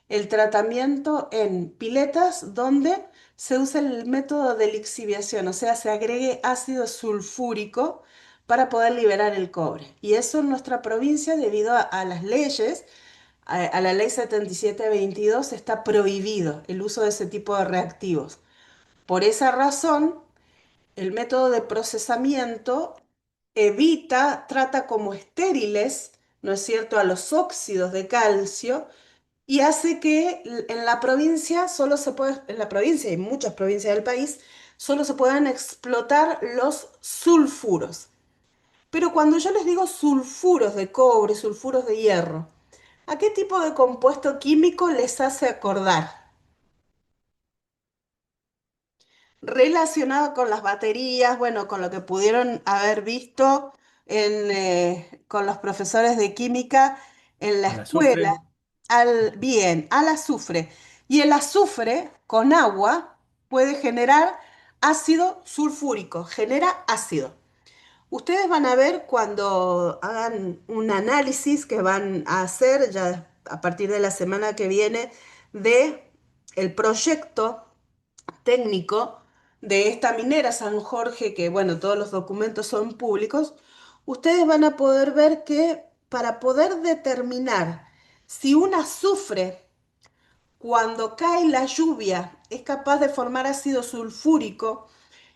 el tratamiento en piletas donde se usa el método de lixiviación, o sea, se agregue ácido sulfúrico para poder liberar el cobre. Y eso en nuestra provincia, debido a las leyes, a la ley 7722, está prohibido el uso de ese tipo de reactivos. Por esa razón, el método de procesamiento evita, trata como estériles, ¿no es cierto?, a los óxidos de calcio y hace que en la provincia solo se puede, en la provincia y en muchas provincias del país, solo se puedan explotar los sulfuros. Pero cuando yo les digo sulfuros de cobre, sulfuros de hierro, ¿a qué tipo de compuesto químico les hace acordar? Relacionado con las baterías, bueno, con lo que pudieron haber visto con los profesores de química en la ¿Al escuela, azufre? bien, al azufre. Y el azufre con agua puede generar ácido sulfúrico, genera ácido. Ustedes van a ver cuando hagan un análisis que van a hacer ya a partir de la semana que viene de el proyecto técnico de esta minera San Jorge, que bueno, todos los documentos son públicos, ustedes van a poder ver que para poder determinar si un azufre, cuando cae la lluvia, es capaz de formar ácido sulfúrico,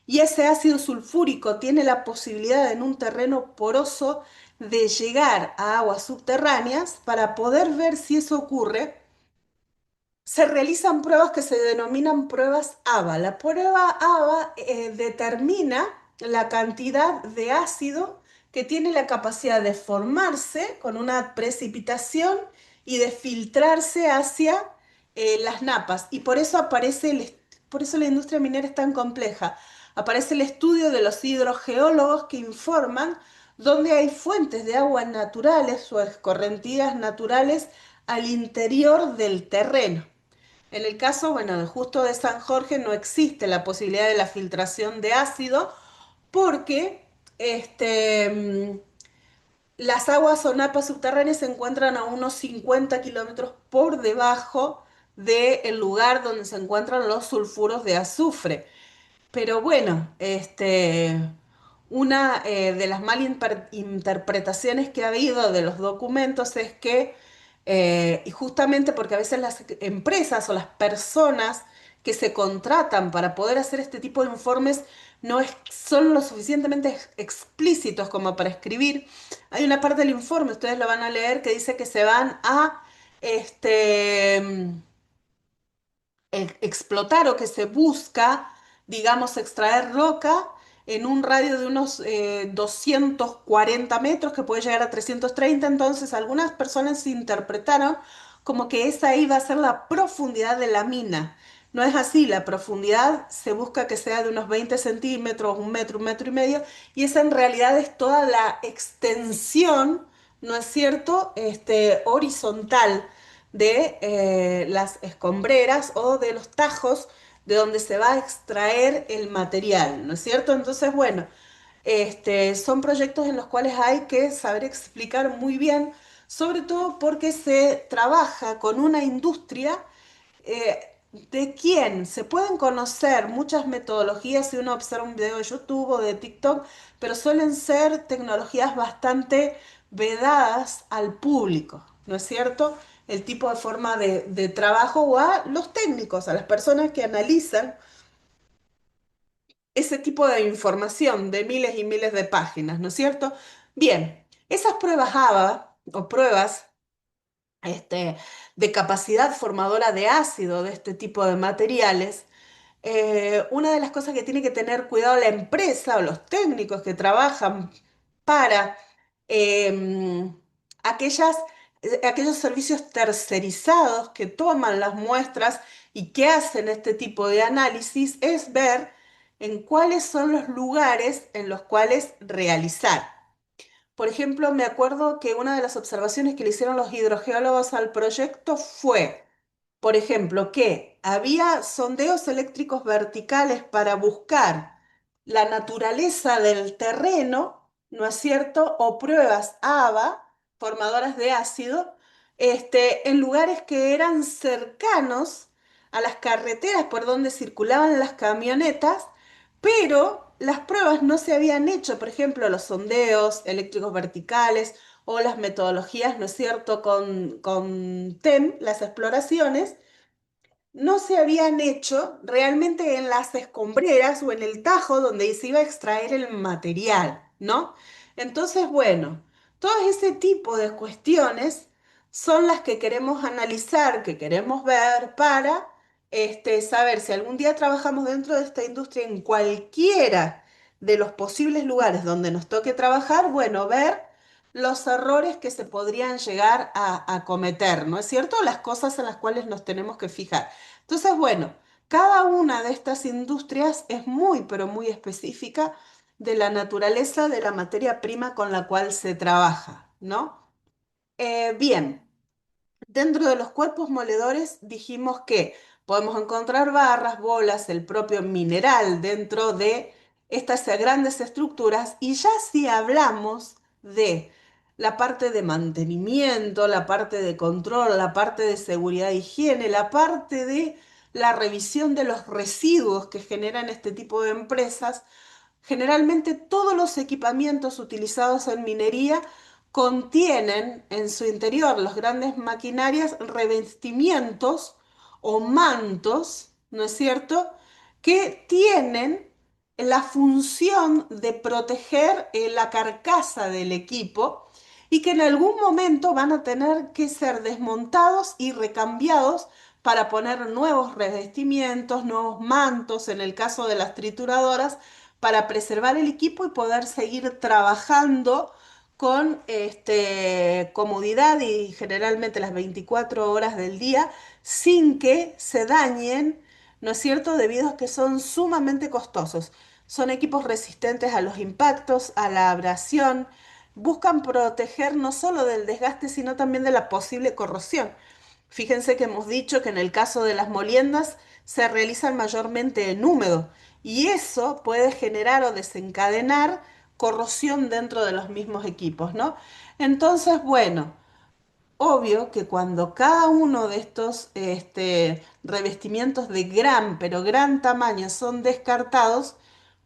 y ese ácido sulfúrico tiene la posibilidad en un terreno poroso de llegar a aguas subterráneas, para poder ver si eso ocurre, se realizan pruebas que se denominan pruebas ABA. La prueba ABA determina la cantidad de ácido que tiene la capacidad de formarse con una precipitación y de filtrarse hacia las napas. Y por eso por eso la industria minera es tan compleja. Aparece el estudio de los hidrogeólogos que informan dónde hay fuentes de agua naturales o escorrentidas naturales al interior del terreno. En el caso, bueno, justo de San Jorge no existe la posibilidad de la filtración de ácido porque las aguas o napas subterráneas se encuentran a unos 50 kilómetros por debajo del lugar donde se encuentran los sulfuros de azufre. Pero bueno, una de las malinterpretaciones que ha habido de los documentos es que, y justamente porque a veces las empresas o las personas que se contratan para poder hacer este tipo de informes son lo suficientemente explícitos como para escribir. Hay una parte del informe, ustedes lo van a leer, que dice que se van a este, explotar o que se busca, digamos, extraer roca en un radio de unos 240 metros que puede llegar a 330. Entonces algunas personas interpretaron como que esa iba a ser la profundidad de la mina. No es así, la profundidad se busca que sea de unos 20 centímetros, un metro y medio, y esa en realidad es toda la extensión, ¿no es cierto?, horizontal de las escombreras o de los tajos de donde se va a extraer el material, ¿no es cierto? Entonces, bueno, son proyectos en los cuales hay que saber explicar muy bien, sobre todo porque se trabaja con una industria de quién se pueden conocer muchas metodologías si uno observa un video de YouTube o de TikTok, pero suelen ser tecnologías bastante vedadas al público, ¿no es cierto? El tipo de forma de trabajo o a los técnicos, a las personas que analizan ese tipo de información de miles y miles de páginas, ¿no es cierto? Bien, esas pruebas ABA o pruebas de capacidad formadora de ácido de este tipo de materiales, una de las cosas que tiene que tener cuidado la empresa o los técnicos que trabajan para eh, aquellas, aquellos servicios tercerizados que toman las muestras y que hacen este tipo de análisis es ver en cuáles son los lugares en los cuales realizar. Por ejemplo, me acuerdo que una de las observaciones que le hicieron los hidrogeólogos al proyecto fue, por ejemplo, que había sondeos eléctricos verticales para buscar la naturaleza del terreno, ¿no es cierto? O pruebas ABA, formadoras de ácido, en lugares que eran cercanos a las carreteras por donde circulaban las camionetas, pero las pruebas no se habían hecho, por ejemplo, los sondeos eléctricos verticales o las metodologías, ¿no es cierto?, con TEM, las exploraciones no se habían hecho realmente en las escombreras o en el tajo donde se iba a extraer el material, ¿no? Entonces, bueno, todo ese tipo de cuestiones son las que queremos analizar, que queremos ver para saber si algún día trabajamos dentro de esta industria en cualquiera de los posibles lugares donde nos toque trabajar, bueno, ver los errores que se podrían llegar a cometer, ¿no es cierto? Las cosas en las cuales nos tenemos que fijar. Entonces, bueno, cada una de estas industrias es muy, pero muy específica de la naturaleza de la materia prima con la cual se trabaja, ¿no? Bien. Dentro de los cuerpos moledores dijimos que podemos encontrar barras, bolas, el propio mineral dentro de estas grandes estructuras y ya si hablamos de la parte de mantenimiento, la parte de control, la parte de seguridad e higiene, la parte de la revisión de los residuos que generan este tipo de empresas, generalmente todos los equipamientos utilizados en minería contienen en su interior, las grandes maquinarias, revestimientos o mantos, ¿no es cierto?, que tienen la función de proteger la carcasa del equipo y que en algún momento van a tener que ser desmontados y recambiados para poner nuevos revestimientos, nuevos mantos, en el caso de las trituradoras, para preservar el equipo y poder seguir trabajando con comodidad y generalmente las 24 horas del día sin que se dañen, ¿no es cierto?, debido a que son sumamente costosos. Son equipos resistentes a los impactos, a la abrasión, buscan proteger no solo del desgaste, sino también de la posible corrosión. Fíjense que hemos dicho que en el caso de las moliendas se realizan mayormente en húmedo y eso puede generar o desencadenar corrosión dentro de los mismos equipos, ¿no? Entonces, bueno, obvio que cuando cada uno de estos revestimientos de gran, pero gran tamaño son descartados,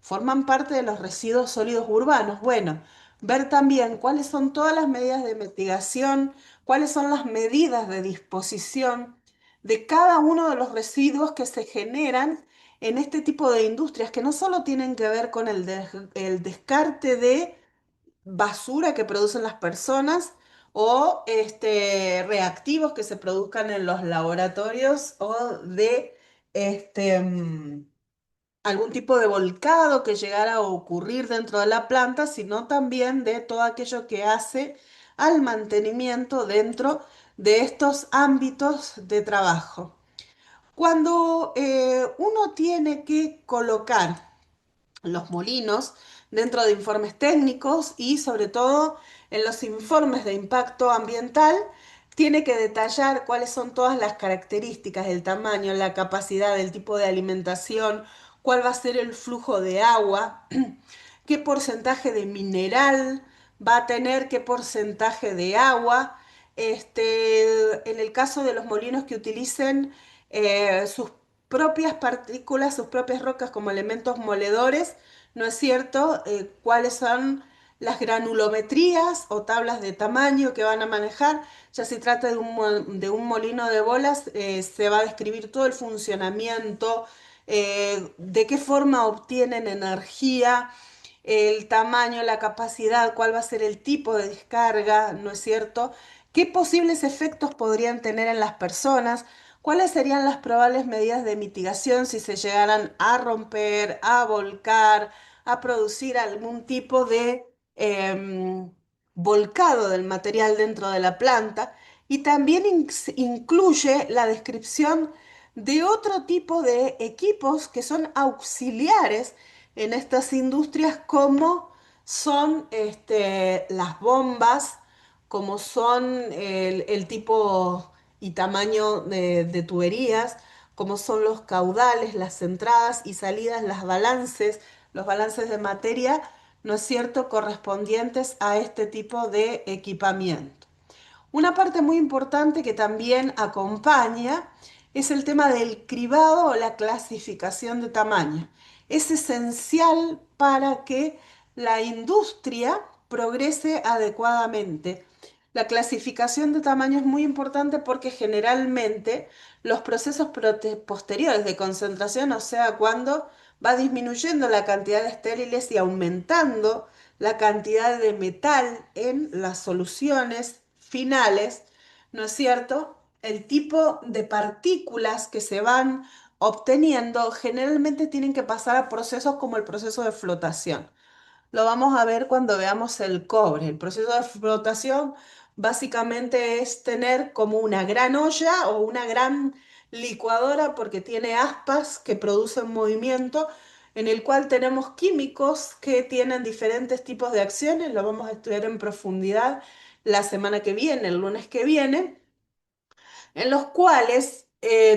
forman parte de los residuos sólidos urbanos. Bueno, ver también cuáles son todas las medidas de mitigación, cuáles son las medidas de disposición de cada uno de los residuos que se generan en este tipo de industrias, que no solo tienen que ver con el descarte de basura que producen las personas o reactivos que se produzcan en los laboratorios o de este, algún tipo de volcado que llegara a ocurrir dentro de la planta, sino también de todo aquello que hace al mantenimiento dentro de estos ámbitos de trabajo. Cuando uno tiene que colocar los molinos dentro de informes técnicos y sobre todo en los informes de impacto ambiental, tiene que detallar cuáles son todas las características, el tamaño, la capacidad, el tipo de alimentación, cuál va a ser el flujo de agua, qué porcentaje de mineral va a tener, qué porcentaje de agua. En el caso de los molinos que utilicen sus propias partículas, sus propias rocas como elementos moledores, ¿no es cierto? ¿Cuáles son las granulometrías o tablas de tamaño que van a manejar? Ya si trata de un molino de bolas, se va a describir todo el funcionamiento, de qué forma obtienen energía, el tamaño, la capacidad, cuál va a ser el tipo de descarga, ¿no es cierto? ¿Qué posibles efectos podrían tener en las personas? ¿Cuáles serían las probables medidas de mitigación si se llegaran a romper, a volcar, a producir algún tipo de volcado del material dentro de la planta? Y también incluye la descripción de otro tipo de equipos que son auxiliares en estas industrias, como son las bombas, como son el tipo y tamaño de tuberías, como son los caudales, las entradas y salidas, los balances de materia, ¿no es cierto?, correspondientes a este tipo de equipamiento. Una parte muy importante que también acompaña es el tema del cribado o la clasificación de tamaño. Es esencial para que la industria progrese adecuadamente. La clasificación de tamaño es muy importante porque generalmente los procesos posteriores de concentración, o sea, cuando va disminuyendo la cantidad de estériles y aumentando la cantidad de metal en las soluciones finales, ¿no es cierto? El tipo de partículas que se van obteniendo generalmente tienen que pasar a procesos como el proceso de flotación. Lo vamos a ver cuando veamos el cobre. El proceso de flotación básicamente es tener como una gran olla o una gran licuadora porque tiene aspas que producen movimiento en el cual tenemos químicos que tienen diferentes tipos de acciones. Lo vamos a estudiar en profundidad la semana que viene, el lunes que viene, en los cuales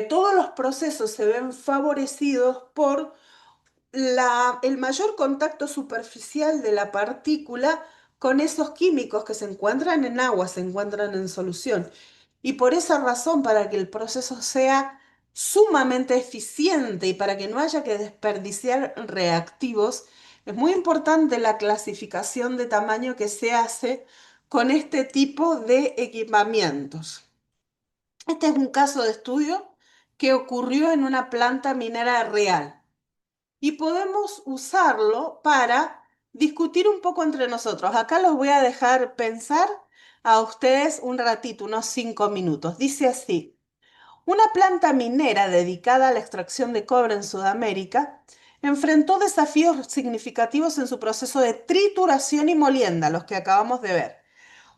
todos los procesos se ven favorecidos por el mayor contacto superficial de la partícula con esos químicos que se encuentran en agua, se encuentran en solución. Y por esa razón, para que el proceso sea sumamente eficiente y para que no haya que desperdiciar reactivos, es muy importante la clasificación de tamaño que se hace con este tipo de equipamientos. Este es un caso de estudio que ocurrió en una planta minera real y podemos usarlo para discutir un poco entre nosotros. Acá los voy a dejar pensar a ustedes un ratito, unos 5 minutos. Dice así: una planta minera dedicada a la extracción de cobre en Sudamérica enfrentó desafíos significativos en su proceso de trituración y molienda, los que acabamos de ver.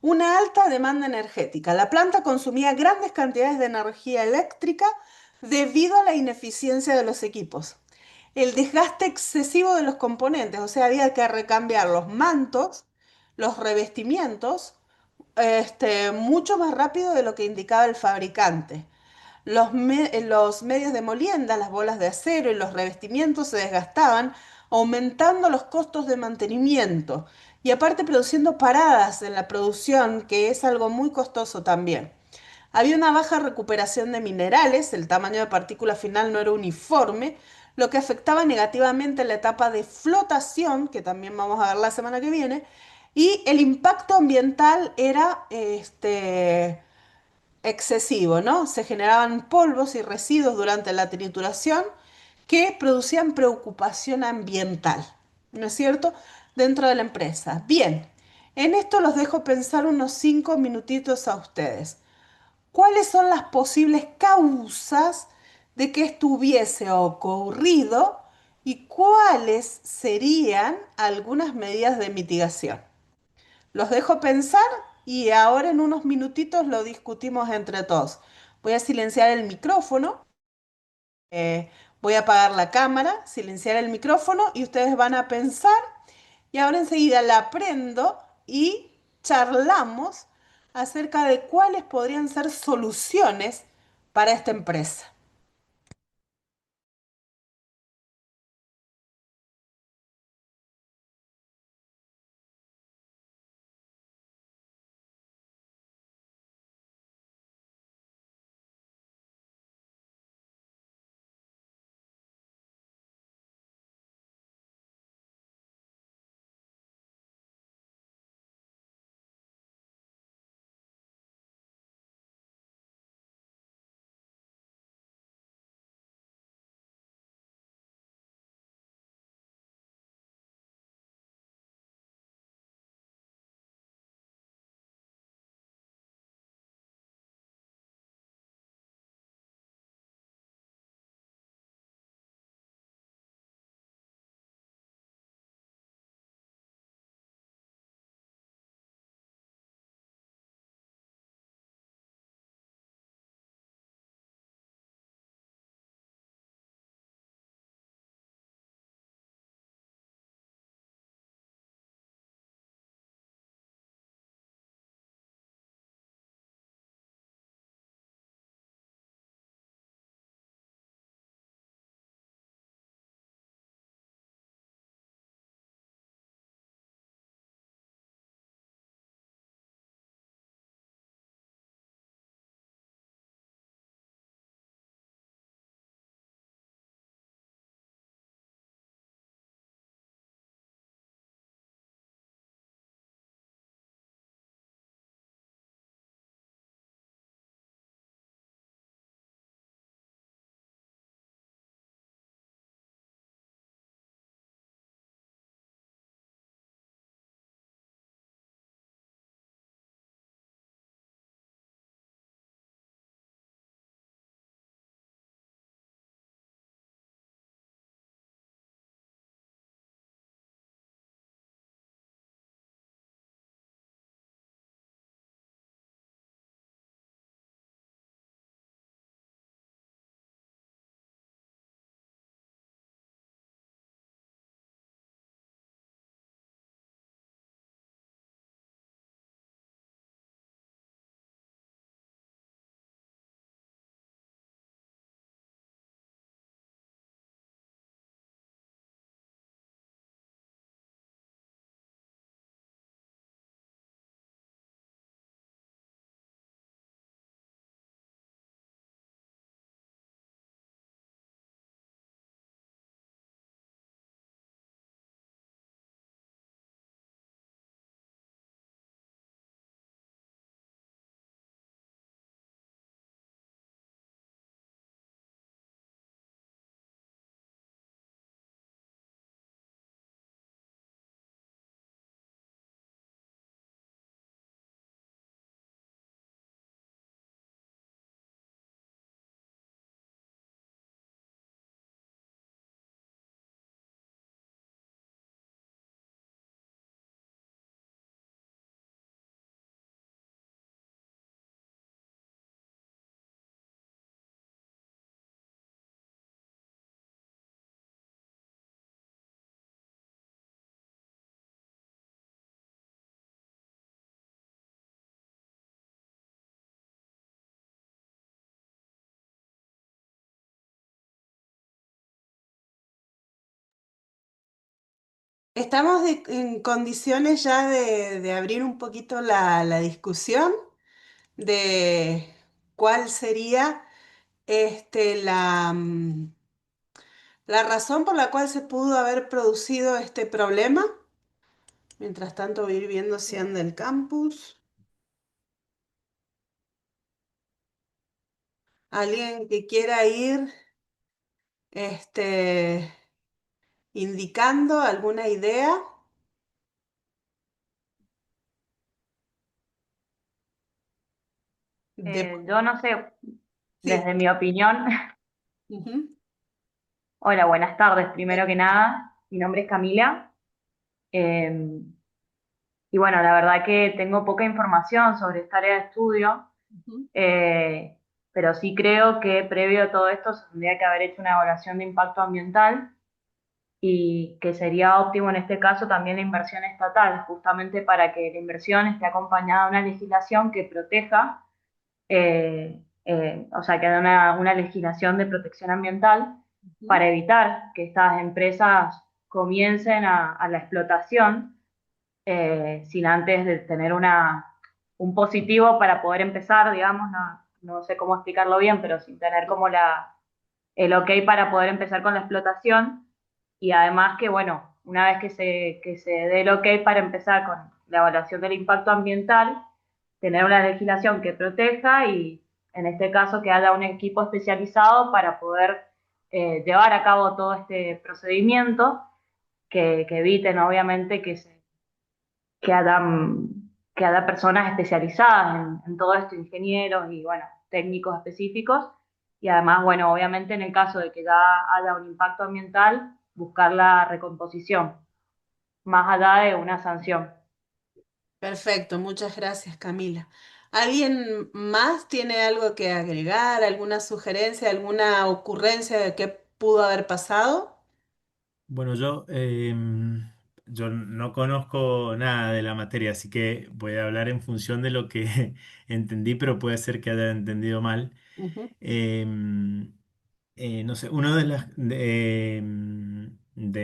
Una alta demanda energética. La planta consumía grandes cantidades de energía eléctrica debido a la ineficiencia de los equipos. El desgaste excesivo de los componentes, o sea, había que recambiar los mantos, los revestimientos, mucho más rápido de lo que indicaba el fabricante. Los medios de molienda, las bolas de acero y los revestimientos se desgastaban, aumentando los costos de mantenimiento y aparte produciendo paradas en la producción, que es algo muy costoso también. Había una baja recuperación de minerales, el tamaño de partícula final no era uniforme, lo que afectaba negativamente la etapa de flotación, que también vamos a ver la semana que viene, y el impacto ambiental era excesivo, ¿no? Se generaban polvos y residuos durante la trituración que producían preocupación ambiental, ¿no es cierto?, dentro de la empresa. Bien, En esto los dejo pensar unos 5 minutitos a ustedes. ¿Cuáles son las posibles causas de que esto hubiese ocurrido y cuáles serían algunas medidas de mitigación? Los dejo pensar y ahora en unos minutitos lo discutimos entre todos. Voy a silenciar el micrófono, eh, voy a apagar la cámara, silenciar el micrófono y ustedes van a pensar y ahora enseguida la prendo y charlamos acerca de cuáles podrían ser soluciones para esta empresa. Estamos en condiciones ya de abrir un poquito la discusión de cuál sería la razón por la cual se pudo haber producido este problema. Mientras tanto, voy a ir viendo si anda el campus. Alguien que quiera ir este, indicando alguna idea. De, Yo no sé, sí. desde mi opinión, Ujú, hola, buenas tardes, primero que nada, mi nombre es Camila, eh, y bueno, la verdad que tengo poca información sobre esta área de estudio, ujú, eh, pero sí creo que previo a todo esto se tendría que haber hecho una evaluación de impacto ambiental y que sería óptimo en este caso también la inversión estatal, justamente para que la inversión esté acompañada de una legislación que proteja, o sea, que haya una legislación de protección ambiental ujú. para evitar que estas empresas comiencen a la explotación sin antes de tener un positivo para poder empezar, digamos, no sé cómo explicarlo bien, pero sin tener como el ok para poder empezar con la explotación y además que, bueno, una vez que se dé el ok para empezar con la evaluación del impacto ambiental, tener una legislación que proteja y en este caso que haya un equipo especializado para poder llevar a cabo todo este procedimiento, que eviten obviamente que hayan, que haya personas especializadas en todo esto, ingenieros y bueno, técnicos específicos. Y además, bueno, obviamente en el caso de que ya haya un impacto ambiental, buscar la recomposición, más allá de una sanción. Perfecto, muchas gracias, Camila. ¿Alguien más tiene algo que agregar, alguna sugerencia, alguna ocurrencia de qué pudo haber pasado? Bueno, yo no conozco nada de la materia, así que voy a hablar en función de lo que entendí, pero puede ser que haya entendido mal. Ujú, Em, no sé, una de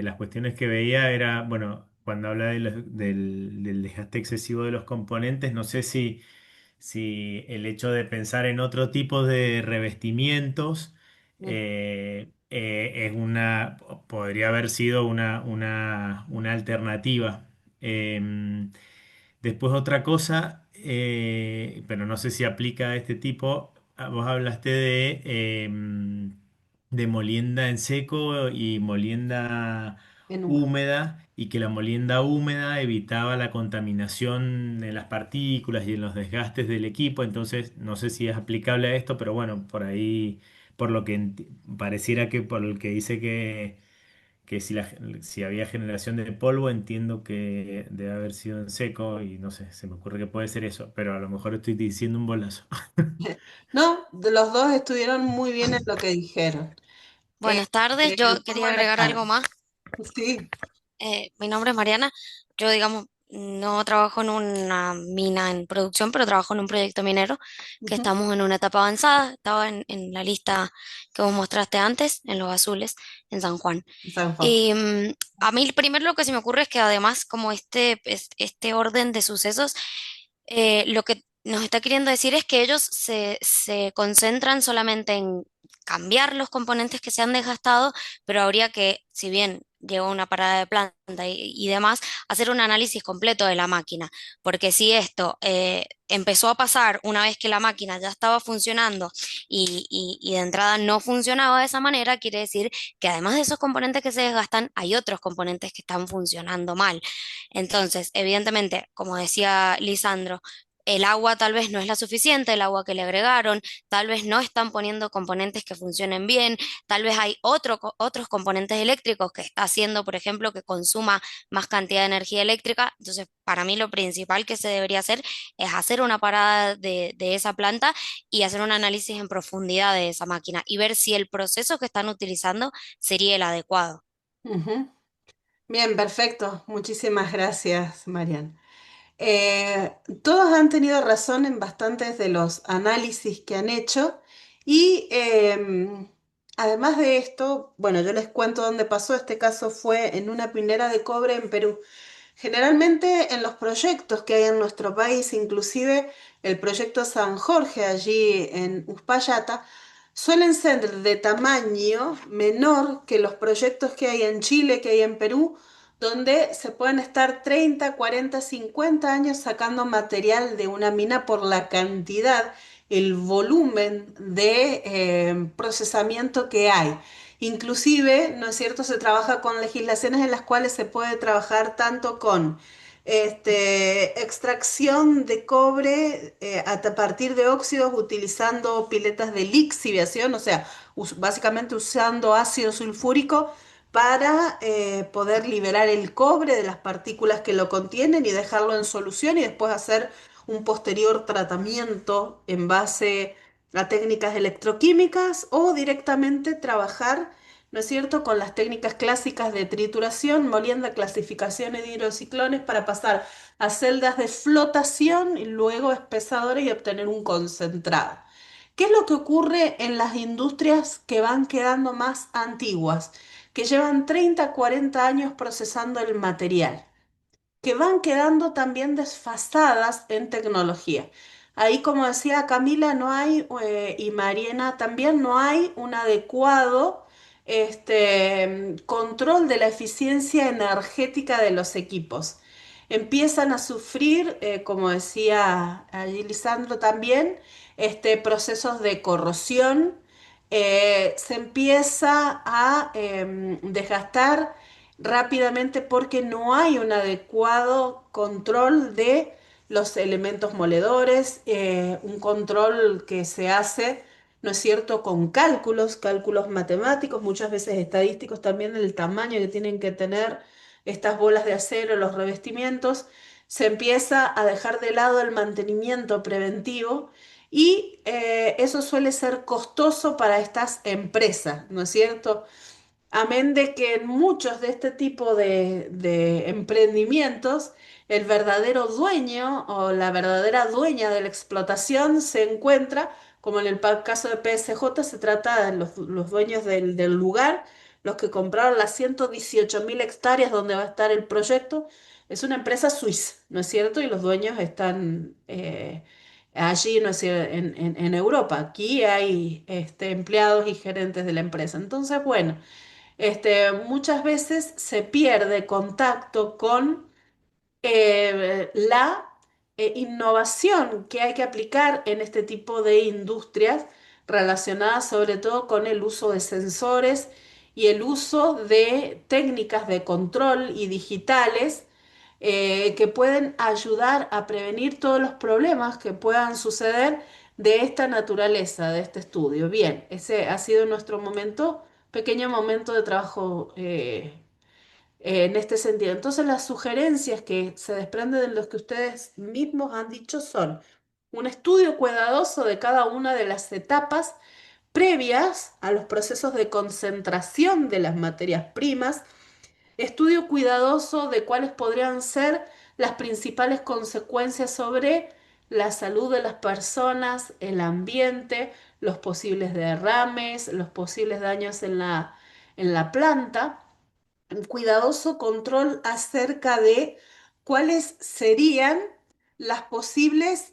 las cuestiones que veía era, bueno, cuando habla del desgaste excesivo de los componentes, no sé si el hecho de pensar en otro tipo de revestimientos ujú. podría haber sido una alternativa. Después otra cosa, pero no sé si aplica a este tipo. Vos hablaste de molienda en seco y molienda En húmedo. húmeda y que la molienda húmeda evitaba la contaminación en las partículas y en los desgastes del equipo. Entonces, no sé si es aplicable a esto, pero bueno, por ahí, por lo que pareciera que por el que dice que si había generación de polvo, entiendo que debe haber sido en seco y no sé, se me ocurre que puede ser eso, pero a lo mejor estoy diciendo un bolazo. No, los dos estuvieron muy bien en lo que dijeron. Buenas tardes, yo Muy quería buenas agregar algo tardes. más. Sí. Mi nombre es Mariana. Yo, digamos, no trabajo en una mina en producción, pero trabajo en un proyecto minero que Ujú. estamos en una etapa avanzada. Estaba en la lista que vos mostraste antes, en Los Azules, en San Juan. San Juan. Y a mí primero lo que se me ocurre es que además, como este orden de sucesos, lo que nos está queriendo decir es que ellos se concentran solamente en cambiar los componentes que se han desgastado, pero habría que, si bien llegó una parada de planta y demás, hacer un análisis completo de la máquina, porque si esto empezó a pasar una vez que la máquina ya estaba funcionando y de entrada no funcionaba de esa manera, quiere decir que además de esos componentes que se desgastan, hay otros componentes que están funcionando mal. Entonces, evidentemente, como decía Lisandro, el agua tal vez no es la suficiente, el agua que le agregaron, tal vez no están poniendo componentes que funcionen bien, tal vez hay otros componentes eléctricos que está haciendo, por ejemplo, que consuma más cantidad de energía eléctrica. Entonces, para mí lo principal que se debería hacer es hacer una parada de esa planta y hacer un análisis en profundidad de esa máquina y ver si el proceso que están utilizando sería el adecuado. Ujú. Bien, perfecto. Muchísimas gracias, Marian. Eh, Todos han tenido razón en bastantes de los análisis que han hecho y además de esto, bueno, yo les cuento dónde pasó. Este caso fue en una minera de cobre en Perú. Generalmente en los proyectos que hay en nuestro país, inclusive el proyecto San Jorge allí en Uspallata, suelen ser de tamaño menor que los proyectos que hay en Chile, que hay en Perú, donde se pueden estar 30, 40, 50 años sacando material de una mina por la cantidad, el volumen de procesamiento que hay. Inclusive, ¿no es cierto?, se trabaja con legislaciones en las cuales se puede trabajar tanto con extracción de cobre a partir de óxidos utilizando piletas de lixiviación, o sea, básicamente usando ácido sulfúrico para poder liberar el cobre de las partículas que lo contienen y dejarlo en solución y después hacer un posterior tratamiento en base a técnicas electroquímicas o directamente trabajar, ¿no es cierto?, con las técnicas clásicas de trituración, molienda, clasificación de hidrociclones para pasar a celdas de flotación y luego espesadores y obtener un concentrado. ¿Qué es lo que ocurre en las industrias que van quedando más antiguas, que llevan 30, 40 años procesando el material? Que van quedando también desfasadas en tecnología. Ahí, como decía Camila, no hay, y Mariana también, no hay un adecuado control de la eficiencia energética de los equipos. Empiezan a sufrir, como decía allí Lisandro también, procesos de corrosión, se empieza a desgastar rápidamente porque no hay un adecuado control de los elementos moledores, un control que se hace, ¿no es cierto?, con cálculos, cálculos matemáticos, muchas veces estadísticos también del tamaño que tienen que tener estas bolas de acero, los revestimientos. Se empieza a dejar de lado el mantenimiento preventivo y eso suele ser costoso para estas empresas, ¿no es cierto? Amén de que en muchos de este tipo de emprendimientos, el verdadero dueño o la verdadera dueña de la explotación se encuentra, como en el caso de PSJ, se trata de los dueños del lugar, los que compraron las 118.000 hectáreas donde va a estar el proyecto. Es una empresa suiza, ¿no es cierto? Y los dueños están allí, ¿no es cierto?, en Europa. Aquí hay empleados y gerentes de la empresa. Entonces, bueno. Muchas veces se pierde contacto con la innovación que hay que aplicar en este tipo de industrias relacionadas sobre todo con el uso de sensores y el uso de técnicas de control y digitales que pueden ayudar a prevenir todos los problemas que puedan suceder de esta naturaleza, de este estudio. Bien, ese ha sido nuestro momento, pequeño momento de trabajo en este sentido. Entonces, las sugerencias que se desprenden de los que ustedes mismos han dicho son un estudio cuidadoso de cada una de las etapas previas a los procesos de concentración de las materias primas, estudio cuidadoso de cuáles podrían ser las principales consecuencias sobre la salud de las personas, el ambiente, los posibles derrames, los posibles daños en la planta, un cuidadoso control acerca de cuáles serían las posibles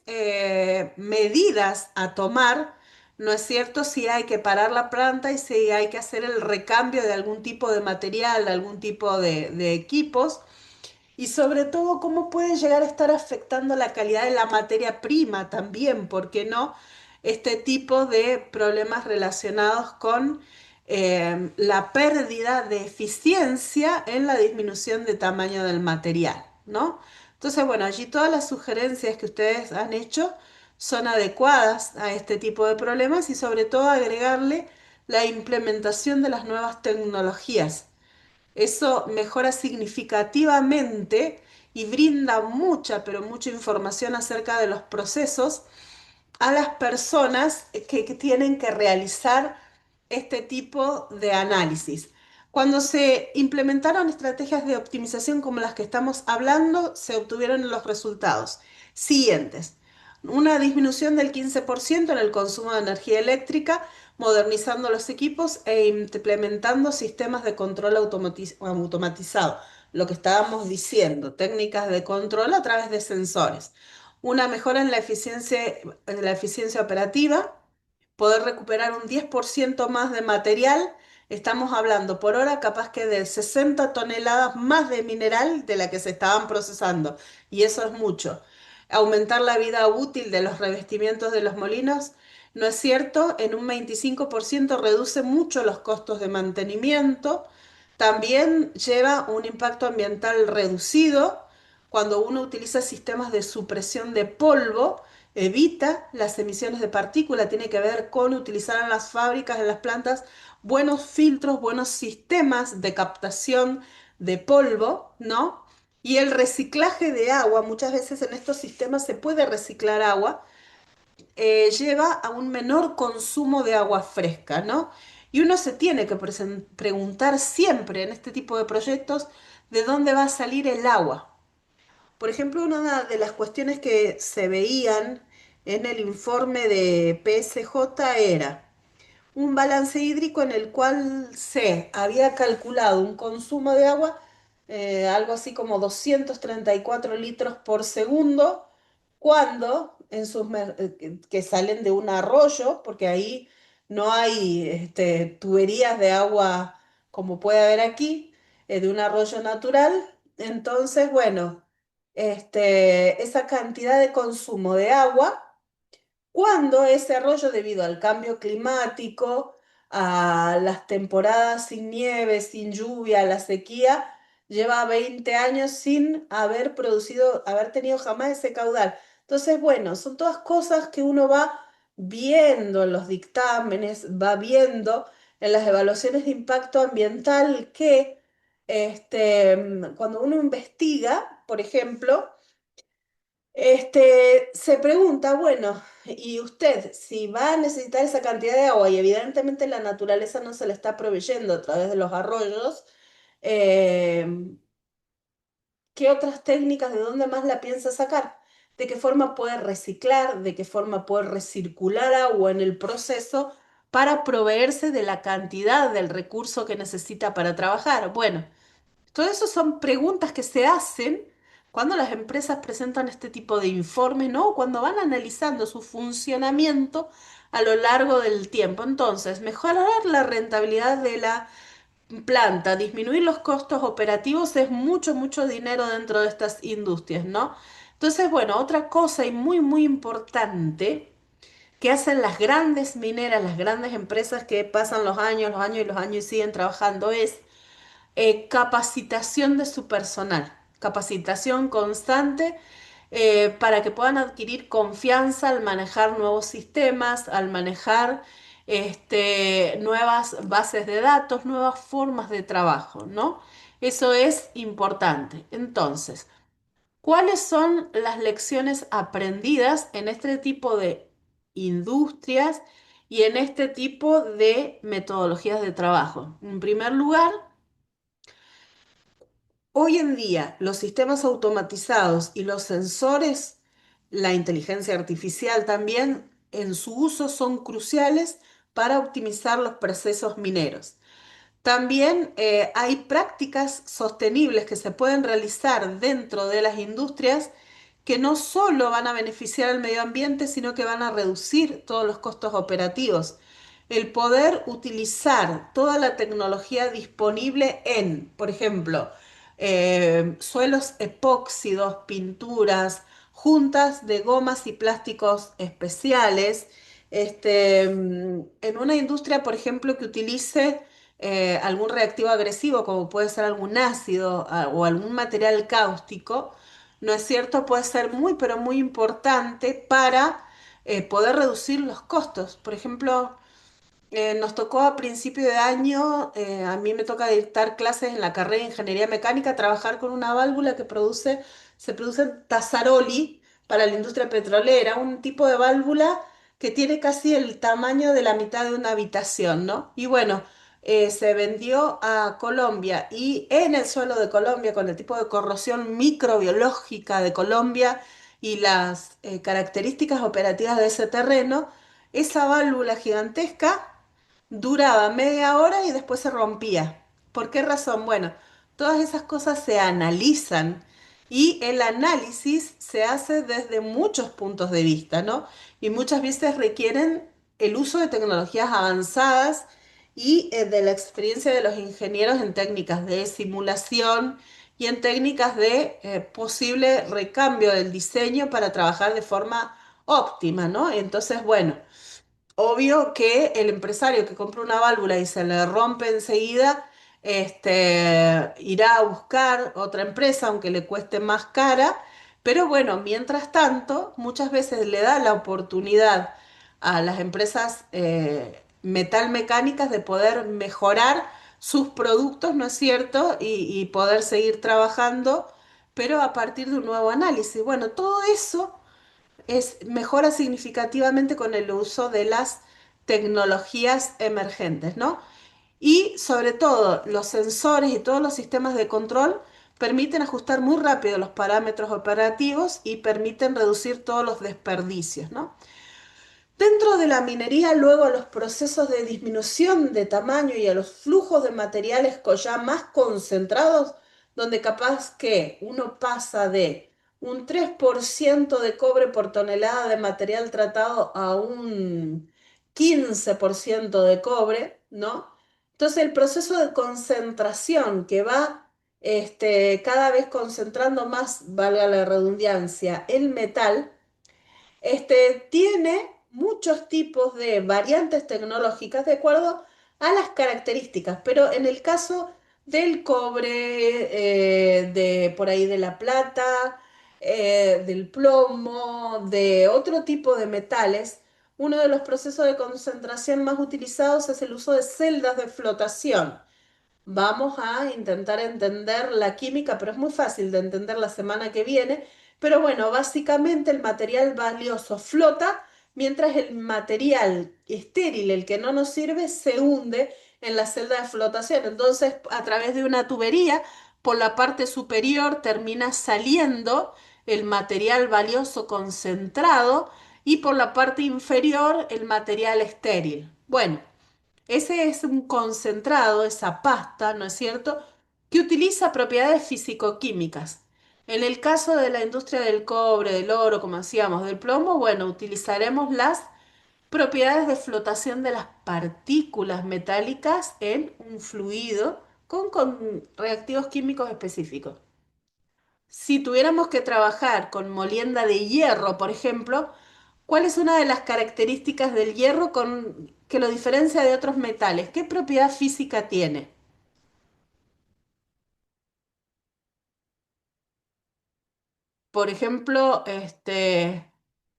medidas a tomar, ¿no es cierto? Si hay que parar la planta y si hay que hacer el recambio de algún tipo de material, de algún tipo de equipos y sobre todo, cómo puede llegar a estar afectando la calidad de la materia prima también, ¿por qué no? Este tipo de problemas relacionados con la pérdida de eficiencia en la disminución de tamaño del material, ¿no? Entonces, bueno, allí todas las sugerencias que ustedes han hecho son adecuadas a este tipo de problemas y sobre todo agregarle la implementación de las nuevas tecnologías. Eso mejora significativamente y brinda mucha, pero mucha información acerca de los procesos a las personas que tienen que realizar este tipo de análisis. Cuando se implementaron estrategias de optimización como las que estamos hablando, se obtuvieron los resultados siguientes. Una disminución del 15% en el consumo de energía eléctrica, modernizando los equipos e implementando sistemas de control automatizado. Lo que estábamos diciendo, técnicas de control a través de sensores. Una mejora en la eficiencia operativa, poder recuperar un 10% más de material. Estamos hablando por hora capaz que de 60 toneladas más de mineral de la que se estaban procesando. Y eso es mucho. Aumentar la vida útil de los revestimientos de los molinos, ¿no es cierto? En un 25% reduce mucho los costos de mantenimiento. También lleva un impacto ambiental reducido cuando uno utiliza sistemas de supresión de polvo, evita las emisiones de partícula. Tiene que ver con utilizar en las fábricas, en las plantas, buenos filtros, buenos sistemas de captación de polvo, ¿no? Y el reciclaje de agua, muchas veces en estos sistemas se puede reciclar agua, lleva a un menor consumo de agua fresca, ¿no? Y uno se tiene que preguntar siempre en este tipo de proyectos de dónde va a salir el agua. Por ejemplo, una de las cuestiones que se veían en el informe de PSJ era un balance hídrico en el cual se había calculado un consumo de agua, algo así como 234 litros por segundo, cuando que salen de un arroyo, porque ahí no hay tuberías de agua como puede haber aquí, de un arroyo natural. Entonces, bueno, esa cantidad de consumo de agua cuando ese arroyo, debido al cambio climático, a las temporadas sin nieve, sin lluvia, a la sequía, lleva 20 años sin haber producido, haber tenido jamás ese caudal. Entonces, bueno, son todas cosas que uno va viendo en los dictámenes, va viendo en las evaluaciones de impacto ambiental que cuando uno investiga, por ejemplo, se pregunta, bueno, y usted, si va a necesitar esa cantidad de agua y evidentemente la naturaleza no se le está proveyendo a través de los arroyos, eh, ¿qué otras técnicas, de dónde más la piensa sacar? ¿De qué forma puede reciclar? ¿De qué forma puede recircular agua en el proceso para proveerse de la cantidad del recurso que necesita para trabajar? Bueno. Todo eso son preguntas que se hacen cuando las empresas presentan este tipo de informes, ¿no? Cuando van analizando su funcionamiento a lo largo del tiempo. Entonces, mejorar la rentabilidad de la planta, disminuir los costos operativos es mucho, mucho dinero dentro de estas industrias, ¿no? Entonces, bueno, otra cosa y muy, muy importante que hacen las grandes mineras, las grandes empresas que pasan los años y los años y siguen trabajando es capacitación de su personal, capacitación constante para que puedan adquirir confianza al manejar nuevos sistemas, al manejar nuevas bases de datos, nuevas formas de trabajo, ¿no? Eso es importante. Entonces, ¿cuáles son las lecciones aprendidas en este tipo de industrias y en este tipo de metodologías de trabajo? En primer lugar, hoy en día, los sistemas automatizados y los sensores, la inteligencia artificial también, en su uso son cruciales para optimizar los procesos mineros. También hay prácticas sostenibles que se pueden realizar dentro de las industrias que no solo van a beneficiar al medio ambiente, sino que van a reducir todos los costos operativos. El poder utilizar toda la tecnología disponible en, por ejemplo, suelos epóxidos, pinturas, juntas de gomas y plásticos especiales, en una industria, por ejemplo, que utilice algún reactivo agresivo, como puede ser algún ácido o algún material cáustico, ¿no es cierto? Puede ser muy, pero muy importante para poder reducir los costos. Por ejemplo, nos tocó a principio de año, a mí me toca dictar clases en la carrera de Ingeniería Mecánica, trabajar con una válvula que se produce en Tazzaroli para la industria petrolera, un tipo de válvula que tiene casi el tamaño de la mitad de una habitación, ¿no? Y bueno, se vendió a Colombia y en el suelo de Colombia, con el tipo de corrosión microbiológica de Colombia y las características operativas de ese terreno, esa válvula gigantesca duraba media hora y después se rompía. ¿Por qué razón? Bueno, todas esas cosas se analizan y el análisis se hace desde muchos puntos de vista, ¿no? Y muchas veces requieren el uso de tecnologías avanzadas y de la experiencia de los ingenieros en técnicas de simulación y en técnicas de posible recambio del diseño para trabajar de forma óptima, ¿no? Entonces, bueno. Obvio que el empresario que compra una válvula y se le rompe enseguida, irá a buscar otra empresa, aunque le cueste más cara, pero bueno, mientras tanto, muchas veces le da la oportunidad a las empresas metalmecánicas de poder mejorar sus productos, ¿no es cierto? Y poder seguir trabajando, pero a partir de un nuevo análisis. Bueno, todo eso mejora significativamente con el uso de las tecnologías emergentes, ¿no? Y sobre todo, los sensores y todos los sistemas de control permiten ajustar muy rápido los parámetros operativos y permiten reducir todos los desperdicios, ¿no? Dentro de la minería, luego a los procesos de disminución de tamaño y a los flujos de materiales ya más concentrados, donde capaz que uno pasa de un 3% de cobre por tonelada de material tratado a un 15% de cobre, ¿no? Entonces el proceso de concentración que va cada vez concentrando más, valga la redundancia, el metal, tiene muchos tipos de variantes tecnológicas de acuerdo a las características, pero en el caso del cobre, de por ahí de la plata, del plomo, de otro tipo de metales, uno de los procesos de concentración más utilizados es el uso de celdas de flotación. Vamos a intentar entender la química, pero es muy fácil de entender la semana que viene. Pero bueno, básicamente el material valioso flota, mientras el material estéril, el que no nos sirve, se hunde en la celda de flotación. Entonces, a través de una tubería, por la parte superior termina saliendo el material valioso concentrado y por la parte inferior el material estéril. Bueno. Ese es un concentrado, esa pasta, ¿no es cierto?, que utiliza propiedades físico-químicas. En el caso de la industria del cobre, del oro, como decíamos, del plomo, bueno, utilizaremos las propiedades de flotación de las partículas metálicas en un fluido con reactivos químicos específicos. Si tuviéramos que trabajar con molienda de hierro, por ejemplo, ¿cuál es una de las características del hierro que lo diferencia de otros metales? ¿Qué propiedad física tiene? Por ejemplo,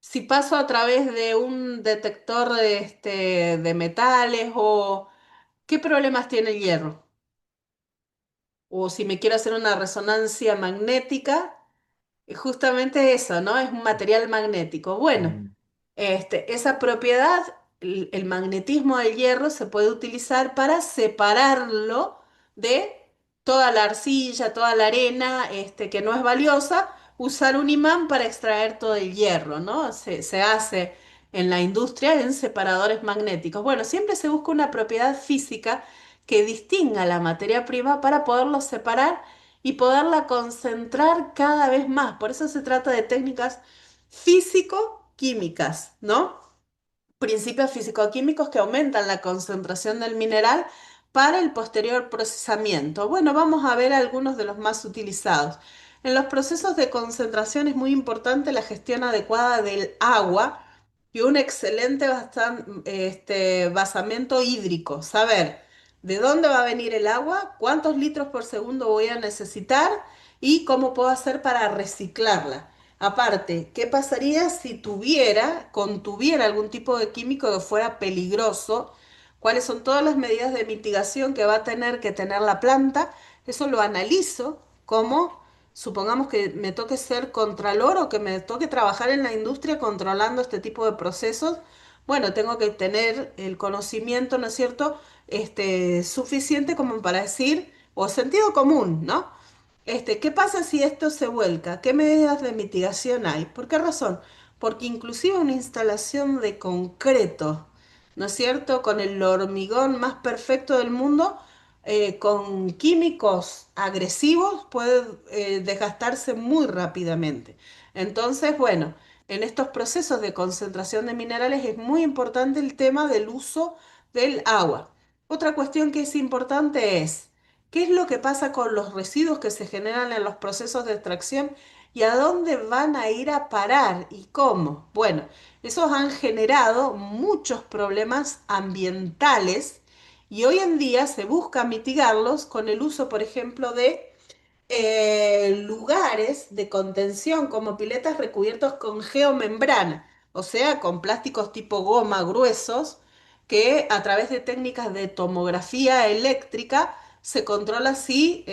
si paso a través de un detector de metales o ¿qué problemas tiene el hierro? O si me quiero hacer una resonancia magnética, justamente eso, ¿no? Es un material magnético. Bueno, Mm. esa propiedad, el magnetismo del hierro, se puede utilizar para separarlo de toda la arcilla, toda la arena, que no es valiosa, usar un imán para extraer todo el hierro, ¿no? Se hace en la industria en separadores magnéticos. Bueno, siempre se busca una propiedad física que distinga la materia prima para poderlo separar y poderla concentrar cada vez más. Por eso se trata de técnicas físico-químicas, ¿no? Principios físico-químicos que aumentan la concentración del mineral para el posterior procesamiento. Bueno, vamos a ver algunos de los más utilizados. En los procesos de concentración es muy importante la gestión adecuada del agua y un excelente basamento hídrico. Saber de dónde va a venir el agua, cuántos litros por segundo voy a necesitar y cómo puedo hacer para reciclarla. Aparte, ¿qué pasaría si contuviera algún tipo de químico que fuera peligroso? ¿Cuáles son todas las medidas de mitigación que va a tener que tener la planta? Eso lo analizo como, supongamos que me toque ser contralor o que me toque trabajar en la industria controlando este tipo de procesos. Bueno, tengo que tener el conocimiento, ¿no es cierto?, suficiente como para decir, o sentido común, ¿no? ¿Qué pasa si esto se vuelca? ¿Qué medidas de mitigación hay? ¿Por qué razón? Porque inclusive una instalación de concreto, ¿no es cierto? Con el hormigón más perfecto del mundo, con químicos agresivos, puede desgastarse muy rápidamente. Entonces, bueno, en estos procesos de concentración de minerales es muy importante el tema del uso del agua. Otra cuestión que es importante es ¿qué es lo que pasa con los residuos que se generan en los procesos de extracción y a dónde van a ir a parar y cómo? Bueno, esos han generado muchos problemas ambientales Y hoy en día se busca mitigarlos con el uso, por ejemplo, de lugares de contención como piletas recubiertos con geomembrana, o sea, con plásticos tipo goma gruesos, que a través de técnicas de tomografía eléctrica se controla si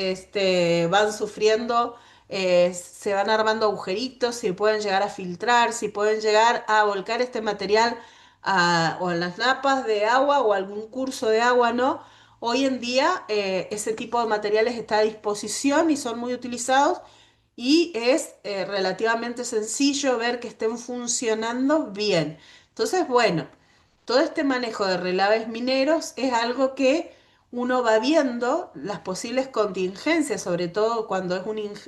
van sufriendo, se van armando agujeritos, si pueden llegar a filtrar, si pueden llegar a volcar este material o en las napas de agua o algún curso de agua, ¿no? Hoy en día ese tipo de materiales está a disposición y son muy utilizados y es relativamente sencillo ver que estén funcionando bien. Entonces, bueno, todo este manejo de relaves mineros es algo que uno va viendo las posibles contingencias, sobre todo cuando es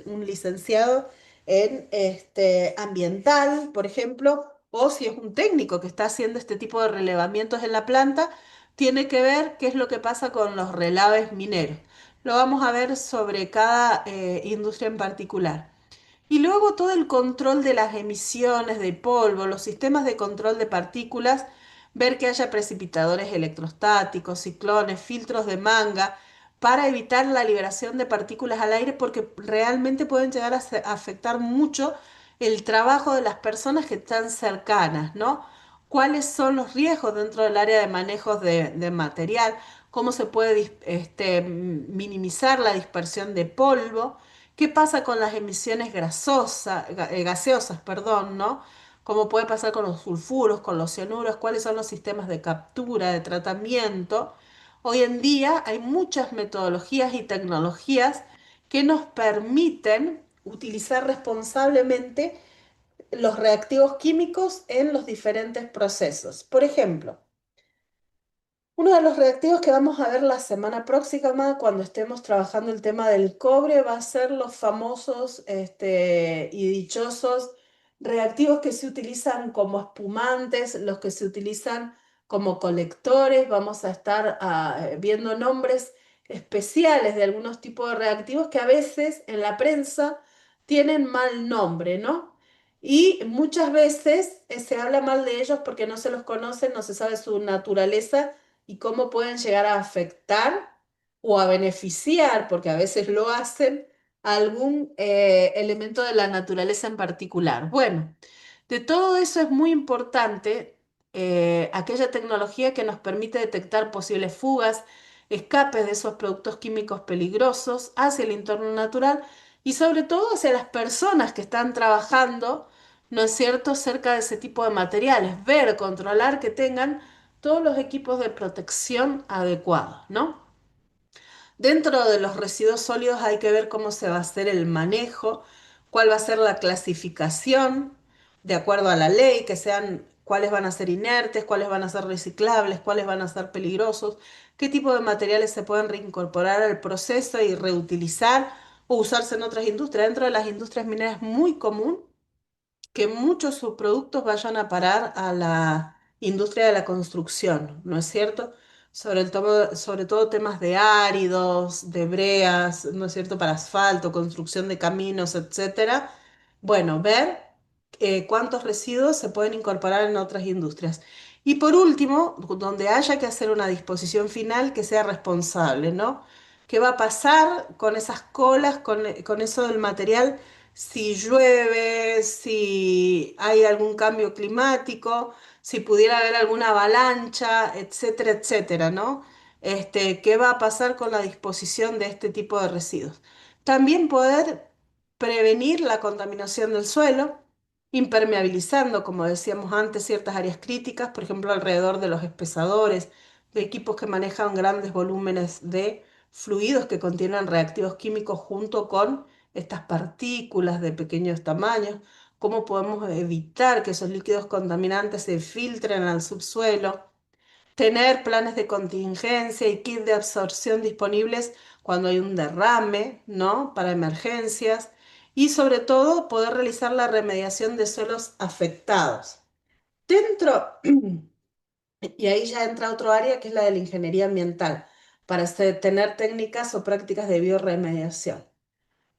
un licenciado en ambiental, por ejemplo, o si es un técnico que está haciendo este tipo de relevamientos en la planta, tiene que ver qué es lo que pasa con los relaves mineros. Lo vamos a ver sobre cada industria en particular. Y luego todo el control de las emisiones de polvo, los sistemas de control de partículas, ver que haya precipitadores electrostáticos, ciclones, filtros de manga, para evitar la liberación de partículas al aire porque realmente pueden llegar a afectar mucho el trabajo de las personas que están cercanas, ¿no? ¿Cuáles son los riesgos dentro del área de manejos de material? ¿Cómo se puede minimizar la dispersión de polvo? ¿Qué pasa con las emisiones gaseosas, perdón, ¿no? ¿Cómo puede pasar con los sulfuros, con los cianuros? ¿Cuáles son los sistemas de captura, de tratamiento? Hoy en día hay muchas metodologías y tecnologías que nos permiten utilizar responsablemente los reactivos químicos en los diferentes procesos. Por ejemplo, uno de los reactivos que vamos a ver la semana próxima, cuando estemos trabajando el tema del cobre, va a ser los famosos y dichosos reactivos que se utilizan como espumantes, los que se utilizan como colectores. Vamos a estar viendo nombres especiales de algunos tipos de reactivos que a veces en la prensa tienen mal nombre, ¿no? Y muchas veces se habla mal de ellos porque no se los conoce, no se sabe su naturaleza y cómo pueden llegar a afectar o a beneficiar, porque a veces lo hacen, a algún elemento de la naturaleza en particular. Bueno, de todo eso es muy importante aquella tecnología que nos permite detectar posibles fugas, escapes de esos productos químicos peligrosos hacia el entorno natural y sobre todo hacia las personas que están trabajando, ¿no es cierto?, cerca de ese tipo de materiales. Ver, controlar que tengan todos los equipos de protección adecuados, ¿no? Dentro de los residuos sólidos hay que ver cómo se va a hacer el manejo, cuál va a ser la clasificación de acuerdo a la ley, que sean cuáles van a ser inertes, cuáles van a ser reciclables, cuáles van a ser peligrosos, qué tipo de materiales se pueden reincorporar al proceso y reutilizar o usarse en otras industrias. Dentro de las industrias mineras es muy común que muchos subproductos vayan a parar a la industria de la construcción, ¿no es cierto? Sobre todo temas de áridos, de breas, ¿no es cierto?, para asfalto, construcción de caminos, etcétera. Bueno, ver cuántos residuos se pueden incorporar en otras industrias. Y por último, donde haya que hacer una disposición final que sea responsable, ¿no? ¿Qué va a pasar con esas colas, con eso del material? Si llueve, si hay algún cambio climático, si pudiera haber alguna avalancha, etcétera, etcétera, ¿no? ¿Qué va a pasar con la disposición de este tipo de residuos? También poder prevenir la contaminación del suelo, impermeabilizando, como decíamos antes, ciertas áreas críticas, por ejemplo, alrededor de los espesadores, de equipos que manejan grandes volúmenes de fluidos que contienen reactivos químicos junto con estas partículas de pequeños tamaños, cómo podemos evitar que esos líquidos contaminantes se filtren al subsuelo, tener planes de contingencia y kits de absorción disponibles cuando hay un derrame, ¿no? Para emergencias y sobre todo poder realizar la remediación de suelos afectados. Dentro, y ahí ya entra otro área que es la de la ingeniería ambiental, para tener técnicas o prácticas de bioremediación.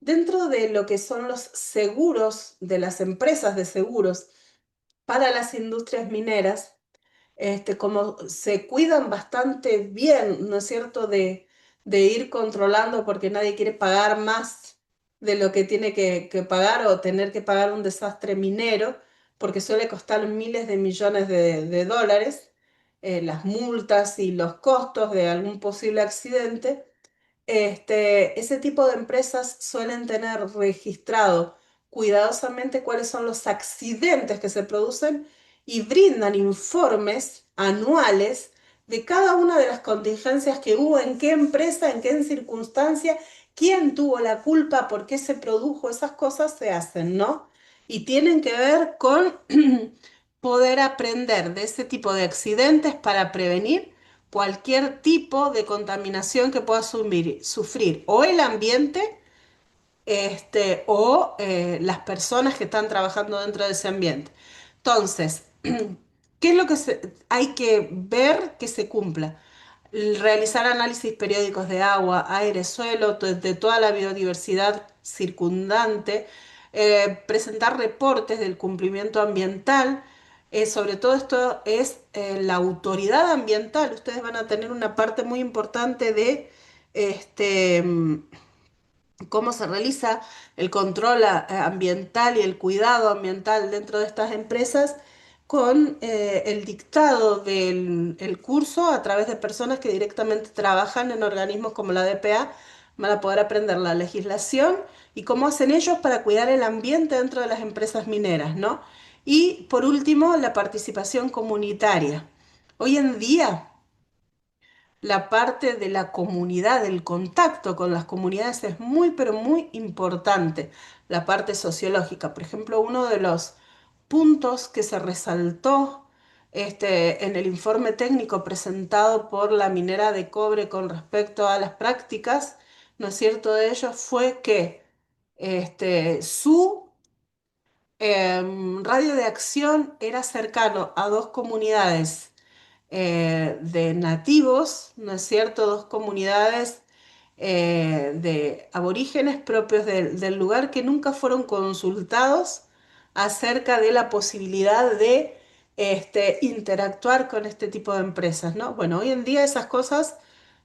Dentro de lo que son los seguros de las empresas de seguros para las industrias mineras, como se cuidan bastante bien, ¿no es cierto?, de ir controlando porque nadie quiere pagar más de lo que tiene que pagar o tener que pagar un desastre minero, porque suele costar miles de millones de dólares, las multas y los costos de algún posible accidente. Ese tipo de empresas suelen tener registrado cuidadosamente cuáles son los accidentes que se producen y brindan informes anuales de cada una de las contingencias que hubo, en qué empresa, en qué circunstancia, quién tuvo la culpa, por qué se produjo, esas cosas se hacen, ¿no? Y tienen que ver con poder aprender de ese tipo de accidentes para prevenir cualquier tipo de contaminación que pueda sufrir o el ambiente, o las personas que están trabajando dentro de ese ambiente. Entonces, ¿qué es lo que hay que ver que se cumpla? Realizar análisis periódicos de agua, aire, suelo, de toda la biodiversidad circundante, presentar reportes del cumplimiento ambiental. Sobre todo esto es la autoridad ambiental. Ustedes van a tener una parte muy importante de este, cómo se realiza el control ambiental y el cuidado ambiental dentro de estas empresas con el dictado del el curso a través de personas que directamente trabajan en organismos como la DPA van a poder aprender la legislación y cómo hacen ellos para cuidar el ambiente dentro de las empresas mineras, ¿no? Y por último, la participación comunitaria. Hoy en día la parte de la comunidad, del contacto con las comunidades es muy, pero muy importante. La parte sociológica, por ejemplo, uno de los puntos que se resaltó en el informe técnico presentado por la minera de cobre con respecto a las prácticas, ¿no es cierto?, de ellos fue que su radio de acción era cercano a dos comunidades de nativos, ¿no es cierto? Dos comunidades de aborígenes propios del lugar que nunca fueron consultados acerca de la posibilidad de interactuar con este tipo de empresas, ¿no? Bueno, hoy en día esas cosas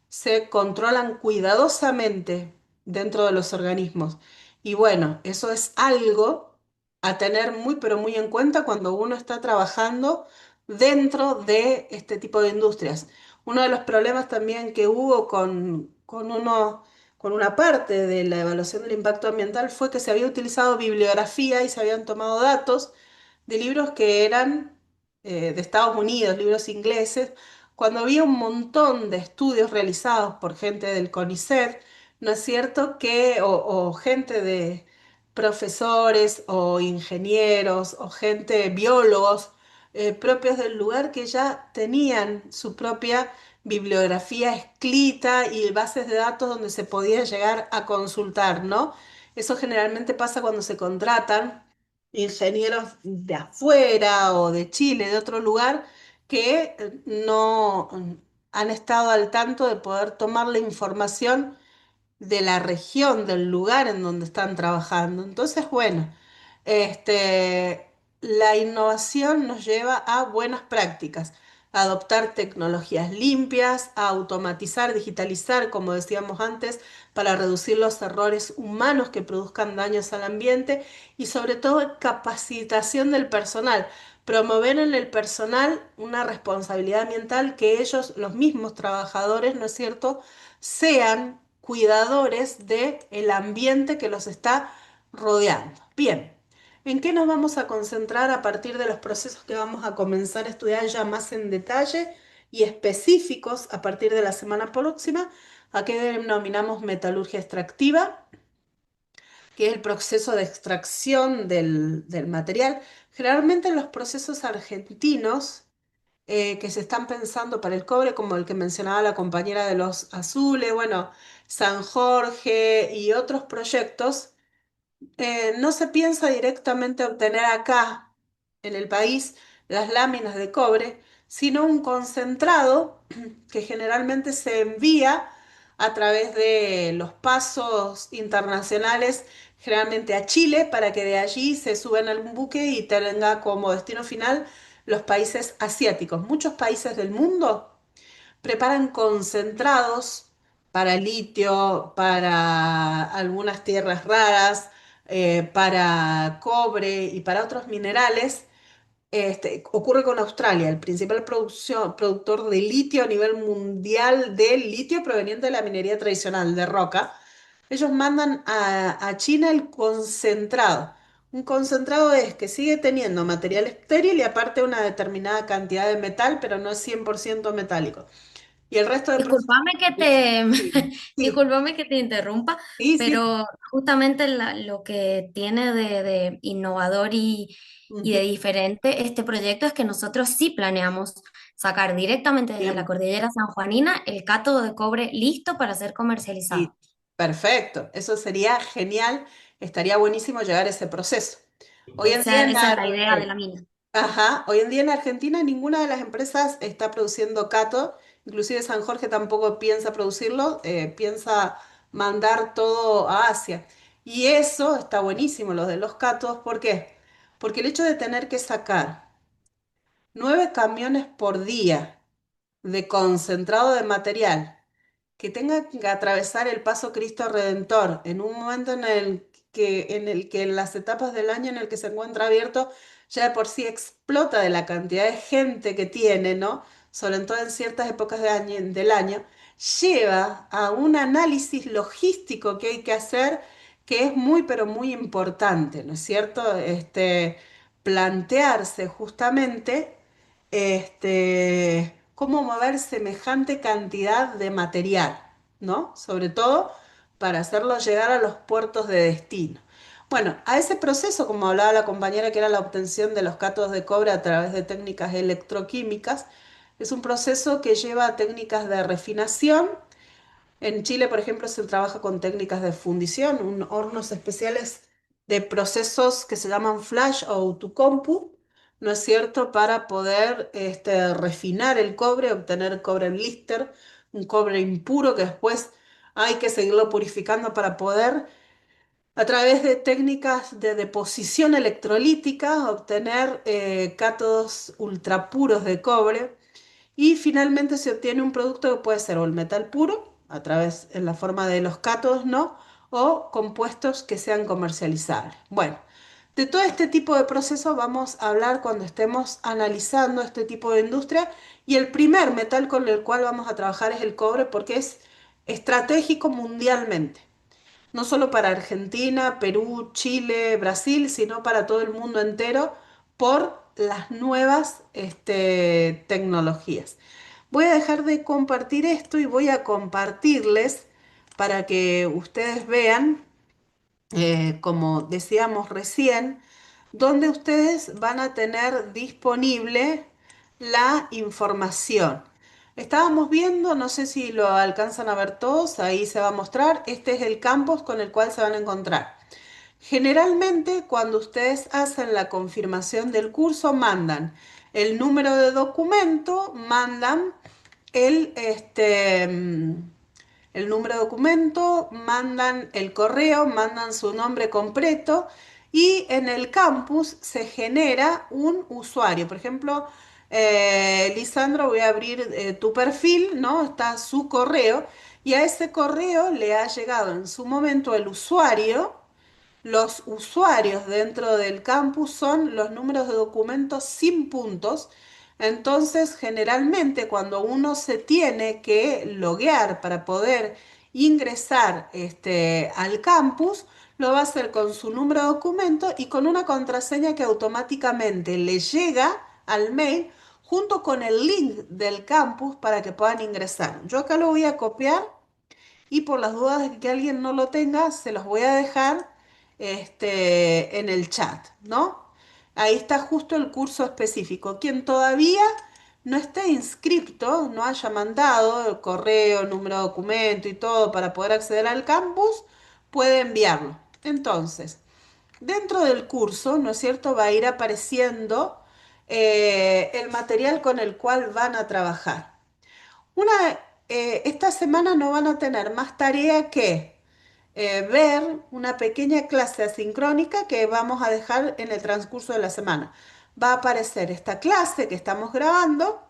se controlan cuidadosamente dentro de los organismos. Y bueno, eso es algo a tener muy, pero muy en cuenta cuando uno está trabajando dentro de este tipo de industrias. Uno de los problemas también que hubo con una parte de la evaluación del impacto ambiental fue que se había utilizado bibliografía y se habían tomado datos de libros que eran de Estados Unidos, libros ingleses, cuando había un montón de estudios realizados por gente del CONICET, ¿no es cierto? O gente de profesores o ingenieros o gente, biólogos propios del lugar que ya tenían su propia bibliografía escrita y bases de datos donde se podía llegar a consultar, ¿no? Eso generalmente pasa cuando se contratan ingenieros de afuera o de Chile, de otro lugar, que no han estado al tanto de poder tomar la información de la región, del lugar en donde están trabajando. Entonces, bueno, la innovación nos lleva a buenas prácticas, a adoptar tecnologías limpias, a automatizar, digitalizar, como decíamos antes, para reducir los errores humanos que produzcan daños al ambiente y sobre todo capacitación del personal. Promover en el personal una responsabilidad ambiental que ellos, los mismos trabajadores, ¿no es cierto?, sean cuidadores del ambiente que los está rodeando. Bien, ¿en qué nos vamos a concentrar a partir de los procesos que vamos a comenzar a estudiar ya más en detalle y específicos a partir de la semana próxima? ¿A qué denominamos metalurgia extractiva? Que es el proceso de extracción del material. Generalmente en los procesos argentinos que se están pensando para el cobre, como el que mencionaba la compañera de los azules, bueno, San Jorge y otros proyectos, no se piensa directamente obtener acá, en el país, las láminas de cobre, sino un concentrado que generalmente se envía a través de los pasos internacionales, generalmente a Chile, para que de allí se suba en algún buque y tenga como destino final los países asiáticos. Muchos países del mundo preparan concentrados para litio, para algunas tierras raras, para cobre y para otros minerales. Ocurre con Australia, el principal productor de litio a nivel mundial de litio proveniente de la minería tradicional de roca. Ellos mandan a China el concentrado. Un concentrado es que sigue teniendo material estéril y aparte una determinada cantidad de metal, pero no es 100% metálico. Y el resto de procesos... Discúlpame que te, Sí, sí, discúlpame que te interrumpa, sí, sí. pero justamente lo que tiene de innovador y Ujú. de diferente este proyecto es que nosotros sí planeamos sacar directamente desde la Bien. cordillera sanjuanina el cátodo de cobre listo para ser comercializado. Y perfecto, eso sería genial, estaría buenísimo llegar a ese proceso. Hoy en día Esa es la idea de la mina. Ajá, hoy en día en Argentina ninguna de las empresas está produciendo cato, inclusive San Jorge tampoco piensa producirlo, piensa mandar todo a Asia. Y eso está buenísimo, lo de los catos, ¿por qué? Porque el hecho de tener que sacar 9 camiones por día de concentrado de material que tenga que atravesar el Paso Cristo Redentor en un momento en el que en las etapas del año en el que se encuentra abierto ya de por sí explota de la cantidad de gente que tiene, ¿no? Sobre todo en ciertas épocas del año, lleva a un análisis logístico que hay que hacer que es muy, pero muy importante, ¿no es cierto? Plantearse justamente cómo mover semejante cantidad de material, ¿no? Sobre todo para hacerlo llegar a los puertos de destino. Bueno, a ese proceso, como hablaba la compañera, que era la obtención de los cátodos de cobre a través de técnicas electroquímicas, es un proceso que lleva a técnicas de refinación. En Chile, por ejemplo, se trabaja con técnicas de fundición, hornos especiales de procesos que se llaman flash o autocompu, ¿no es cierto?, para poder refinar el cobre, obtener cobre blister, un cobre impuro que después hay que seguirlo purificando para poder, a través de técnicas de deposición electrolítica, obtener cátodos ultrapuros de cobre y finalmente se obtiene un producto que puede ser o el metal puro, a través, en la forma de los cátodos, ¿no? O compuestos que sean comercializables. Bueno, de todo este tipo de procesos vamos a hablar cuando estemos analizando este tipo de industria y el primer metal con el cual vamos a trabajar es el cobre porque es estratégico mundialmente no solo para Argentina, Perú, Chile, Brasil, sino para todo el mundo entero por las nuevas tecnologías. Voy a dejar de compartir esto y voy a compartirles para que ustedes vean como decíamos recién, donde ustedes van a tener disponible la información. Estábamos viendo, no sé si lo alcanzan a ver todos, ahí se va a mostrar, este es el campus con el cual se van a encontrar. Generalmente, cuando ustedes hacen la confirmación del curso, mandan el número de documento, mandan el, el número de documento, mandan el correo, mandan su nombre completo y en el campus se genera un usuario. Por ejemplo, Lisandro, voy a abrir tu perfil, ¿no? Está su correo y a ese correo le ha llegado en su momento el usuario. Los usuarios dentro del campus son los números de documentos sin puntos. Entonces, generalmente cuando uno se tiene que loguear para poder ingresar al campus, lo va a hacer con su número de documento y con una contraseña que automáticamente le llega al mail junto con el link del campus para que puedan ingresar. Yo acá lo voy a copiar y por las dudas de que alguien no lo tenga, se los voy a dejar en el chat, ¿no? Ahí está justo el curso específico. Quien todavía no esté inscripto, no haya mandado el correo, el número de documento y todo para poder acceder al campus, puede enviarlo. Entonces, dentro del curso, ¿no es cierto?, va a ir apareciendo el material con el cual van a trabajar. Esta semana no van a tener más tarea que ver una pequeña clase asincrónica que vamos a dejar en el transcurso de la semana. va a aparecer esta clase que estamos grabando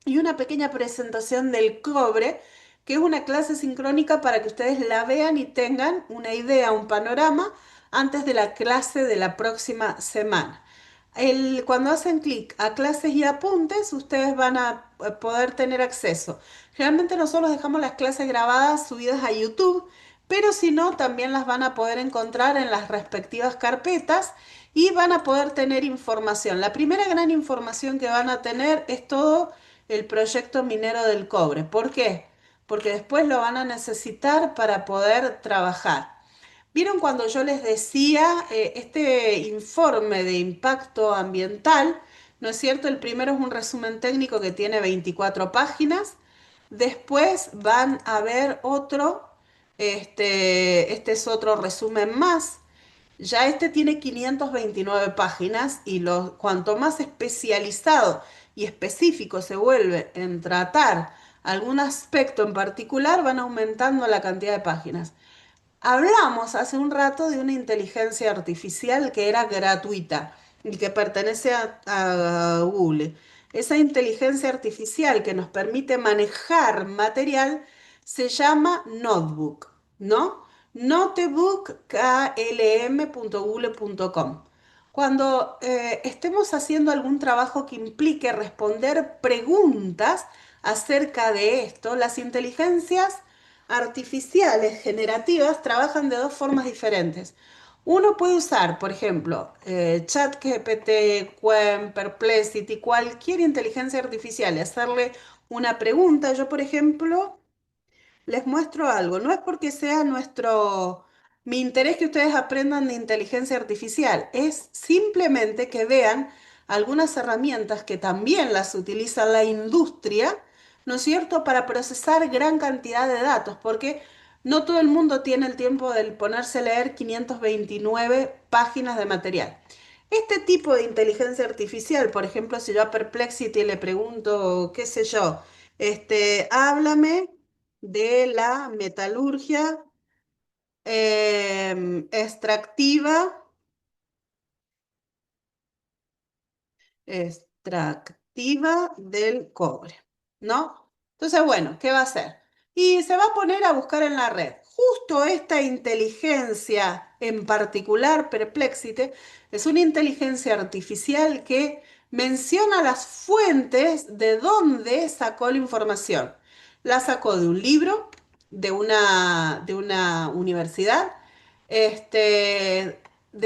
y una pequeña presentación del cobre, que es una clase sincrónica para que ustedes la vean y tengan una idea, un panorama antes de la clase de la próxima semana. Cuando hacen clic a clases y apuntes, ustedes van a poder tener acceso. Generalmente nosotros dejamos las clases grabadas subidas a YouTube, pero si no, también las van a poder encontrar en las respectivas carpetas y van a poder tener información. La primera gran información que van a tener es todo el proyecto minero del cobre. ¿Por qué? Porque después lo van a necesitar para poder trabajar. ¿Vieron cuando yo les decía este informe de impacto ambiental? ¿No es cierto? El primero es un resumen técnico que tiene 24 páginas. Después van a ver otro, este es otro resumen más. Ya este tiene 529 páginas y cuanto más especializado y específico se vuelve en tratar algún aspecto en particular, van aumentando la cantidad de páginas. Hablamos hace un rato de una inteligencia artificial que era gratuita y que pertenece a Google. Esa inteligencia artificial que nos permite manejar material se llama Notebook, ¿no? Notebook.klm.google.com. Cuando estemos haciendo algún trabajo que implique responder preguntas acerca de esto, las inteligencias artificiales generativas trabajan de dos formas diferentes. Uno puede usar, por ejemplo, ChatGPT, Qwen, Perplexity, cualquier inteligencia artificial y hacerle una pregunta. Yo, por ejemplo, les muestro algo. No es porque sea mi interés que ustedes aprendan de inteligencia artificial, es simplemente que vean algunas herramientas que también las utiliza la industria, ¿no es cierto?, para procesar gran cantidad de datos, porque no todo el mundo tiene el tiempo de ponerse a leer 529 páginas de material. Este tipo de inteligencia artificial, por ejemplo, si yo a Perplexity le pregunto, qué sé yo, háblame de la metalurgia extractiva, extractiva del cobre, ¿no? Entonces, bueno, ¿qué va a hacer? Y se va a poner a buscar en la red. Justo esta inteligencia en particular, Perplexity, es una inteligencia artificial que menciona las fuentes de dónde sacó la información. La sacó de un libro, de una universidad, de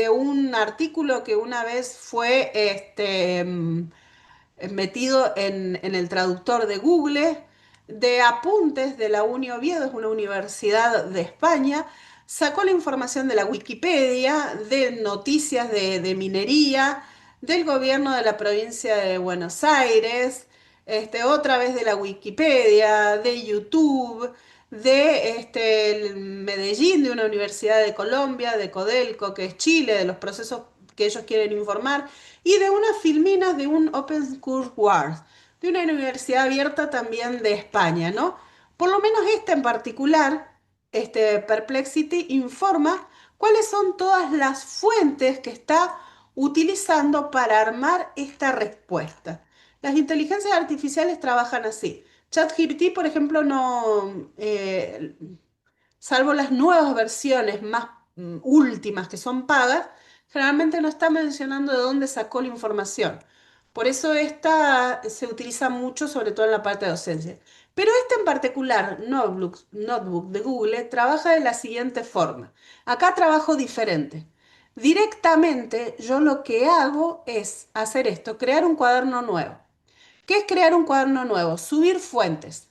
un artículo que una vez fue metido en el traductor de Google, de apuntes de la Uni Oviedo, es una universidad de España, sacó la información de la Wikipedia, de noticias de minería, del gobierno de la provincia de Buenos Aires, otra vez de la Wikipedia, de YouTube, de el Medellín, de una universidad de Colombia, de Codelco, que es Chile, de los procesos que ellos quieren informar, y de unas filminas de un Open Courseware, de una universidad abierta también de España, ¿no? Por lo menos esta en particular, Perplexity, informa cuáles son todas las fuentes que está utilizando para armar esta respuesta. Las inteligencias artificiales trabajan así. ChatGPT, por ejemplo, no, salvo las nuevas versiones más últimas que son pagas, generalmente no está mencionando de dónde sacó la información. Por eso esta se utiliza mucho, sobre todo en la parte de docencia. Pero este en particular, Notebook de Google, trabaja de la siguiente forma. Acá trabajo diferente. Directamente yo lo que hago es hacer esto, crear un cuaderno nuevo. ¿Qué es crear un cuaderno nuevo? Subir fuentes.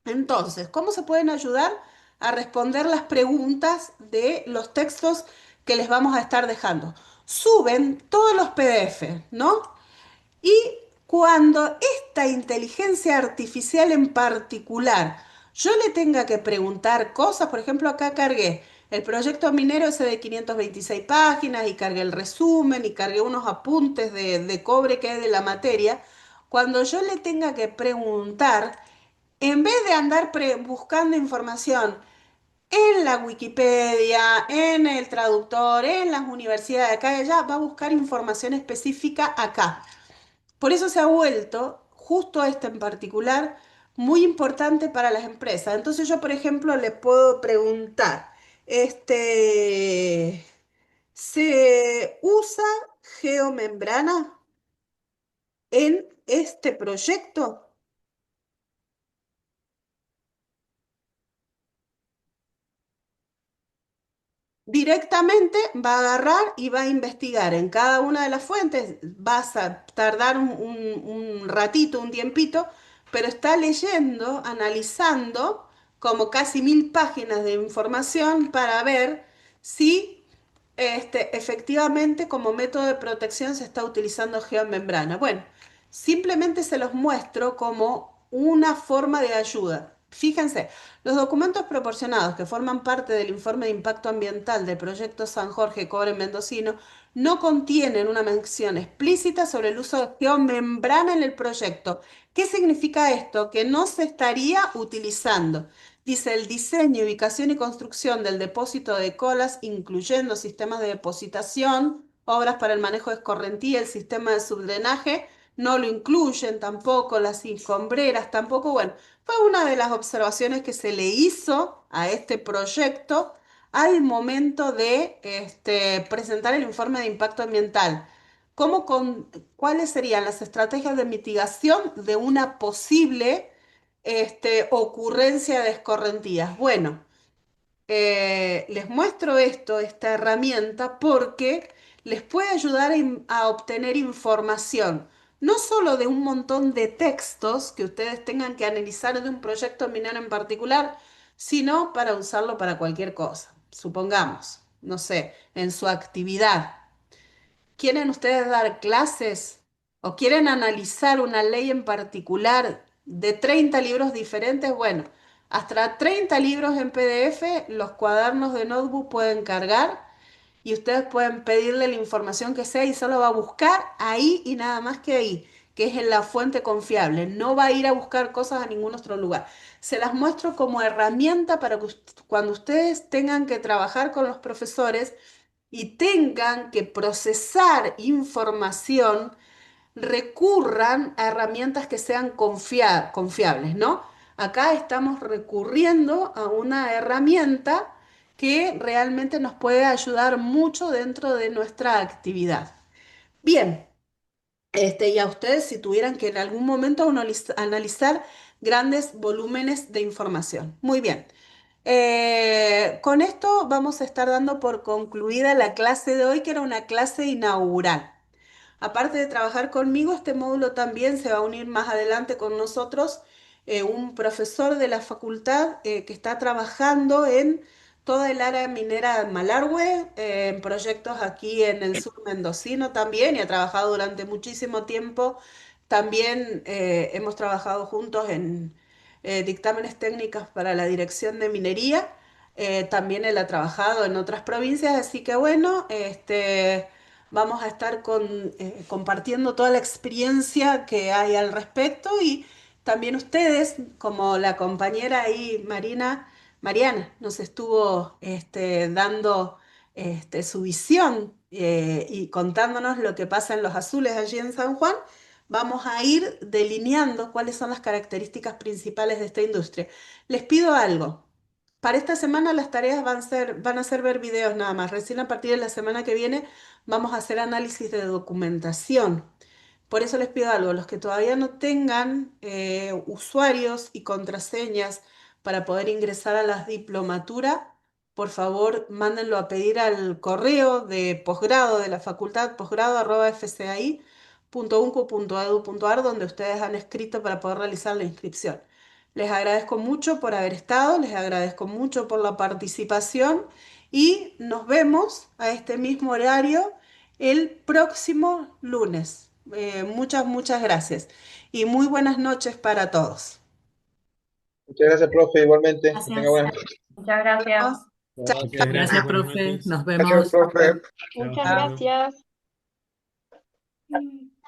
Entonces, ¿cómo se pueden ayudar a responder las preguntas de los textos que les vamos a estar dejando? Suben todos los PDF, ¿no? Y cuando esta inteligencia artificial en particular, yo le tenga que preguntar cosas, por ejemplo, acá cargué el proyecto minero ese de 526 páginas y cargué el resumen y cargué unos apuntes de cobre que hay de la materia, cuando yo le tenga que preguntar, en vez de andar buscando información, en la Wikipedia, en el traductor, en las universidades de acá y allá, va a buscar información específica acá. Por eso se ha vuelto, justo este en particular, muy importante para las empresas. Entonces yo, por ejemplo, le puedo preguntar, este, ¿se usa geomembrana en este proyecto? Directamente va a agarrar y va a investigar en cada una de las fuentes. Vas a tardar un ratito, un tiempito, pero está leyendo, analizando como casi 1000 páginas de información para ver si efectivamente como método de protección se está utilizando geomembrana. Bueno, simplemente se los muestro como una forma de ayuda. Fíjense, los documentos proporcionados que forman parte del informe de impacto ambiental del proyecto San Jorge Cobre Mendocino no contienen una mención explícita sobre el uso de geomembrana en el proyecto. ¿Qué significa esto? Que no se estaría utilizando. Dice el diseño, ubicación y construcción del depósito de colas, incluyendo sistemas de depositación, obras para el manejo de escorrentía, el sistema de subdrenaje, no lo incluyen tampoco, las escombreras tampoco. Bueno, fue una de las observaciones que se le hizo a este proyecto al momento de presentar el informe de impacto ambiental. ¿Cuáles serían las estrategias de mitigación de una posible ocurrencia de escorrentías? Bueno, les muestro esta herramienta, porque les puede ayudar a obtener información, no solo de un montón de textos que ustedes tengan que analizar de un proyecto minero en particular, sino para usarlo para cualquier cosa. Supongamos, no sé, en su actividad. ¿Quieren ustedes dar clases o quieren analizar una ley en particular de 30 libros diferentes? Bueno, hasta 30 libros en PDF, los cuadernos de notebook pueden cargar y ustedes pueden pedirle la información que sea y solo va a buscar ahí y nada más que ahí, que es en la fuente confiable. No va a ir a buscar cosas a ningún otro lugar. Se las muestro como herramienta para que cuando ustedes tengan que trabajar con los profesores y tengan que procesar información, recurran a herramientas que sean confiables, ¿no? Acá estamos recurriendo a una herramienta que realmente nos puede ayudar mucho dentro de nuestra actividad. Bien, y a ustedes si tuvieran que en algún momento analizar grandes volúmenes de información. Muy bien. Con esto vamos a estar dando por concluida la clase de hoy, que era una clase inaugural. Aparte de trabajar conmigo, este módulo también se va a unir más adelante con nosotros un profesor de la facultad que está trabajando en toda el área minera de Malargüe, en proyectos aquí en el sur mendocino también, y ha trabajado durante muchísimo tiempo. También hemos trabajado juntos en dictámenes técnicos para la dirección de minería. También él ha trabajado en otras provincias, así que bueno, vamos a estar compartiendo toda la experiencia que hay al respecto, y también ustedes, como la compañera ahí, Mariana, nos estuvo dando su visión y contándonos lo que pasa en los azules allí en San Juan. Vamos a ir delineando cuáles son las características principales de esta industria. Les pido algo. Para esta semana las tareas van a ser ver videos nada más. Recién a partir de la semana que viene vamos a hacer análisis de documentación. Por eso les pido algo, los que todavía no tengan usuarios y contraseñas para poder ingresar a las diplomaturas, por favor mándenlo a pedir al correo de posgrado de la facultad, posgrado@fcai.uncu.edu.ar, donde ustedes han escrito para poder realizar la inscripción. Les agradezco mucho por haber estado, les agradezco mucho por la participación y nos vemos a este mismo horario el próximo lunes. Muchas gracias y muy buenas noches para todos. Muchas gracias, profe, igualmente. Que tenga Gracias. buenas noches. Muchas gracias. Chao, Gracias, chao. gracias, Gracias, buenas profe. noches. Nos Gracias, vemos. profe. Chao, Muchas chao. gracias.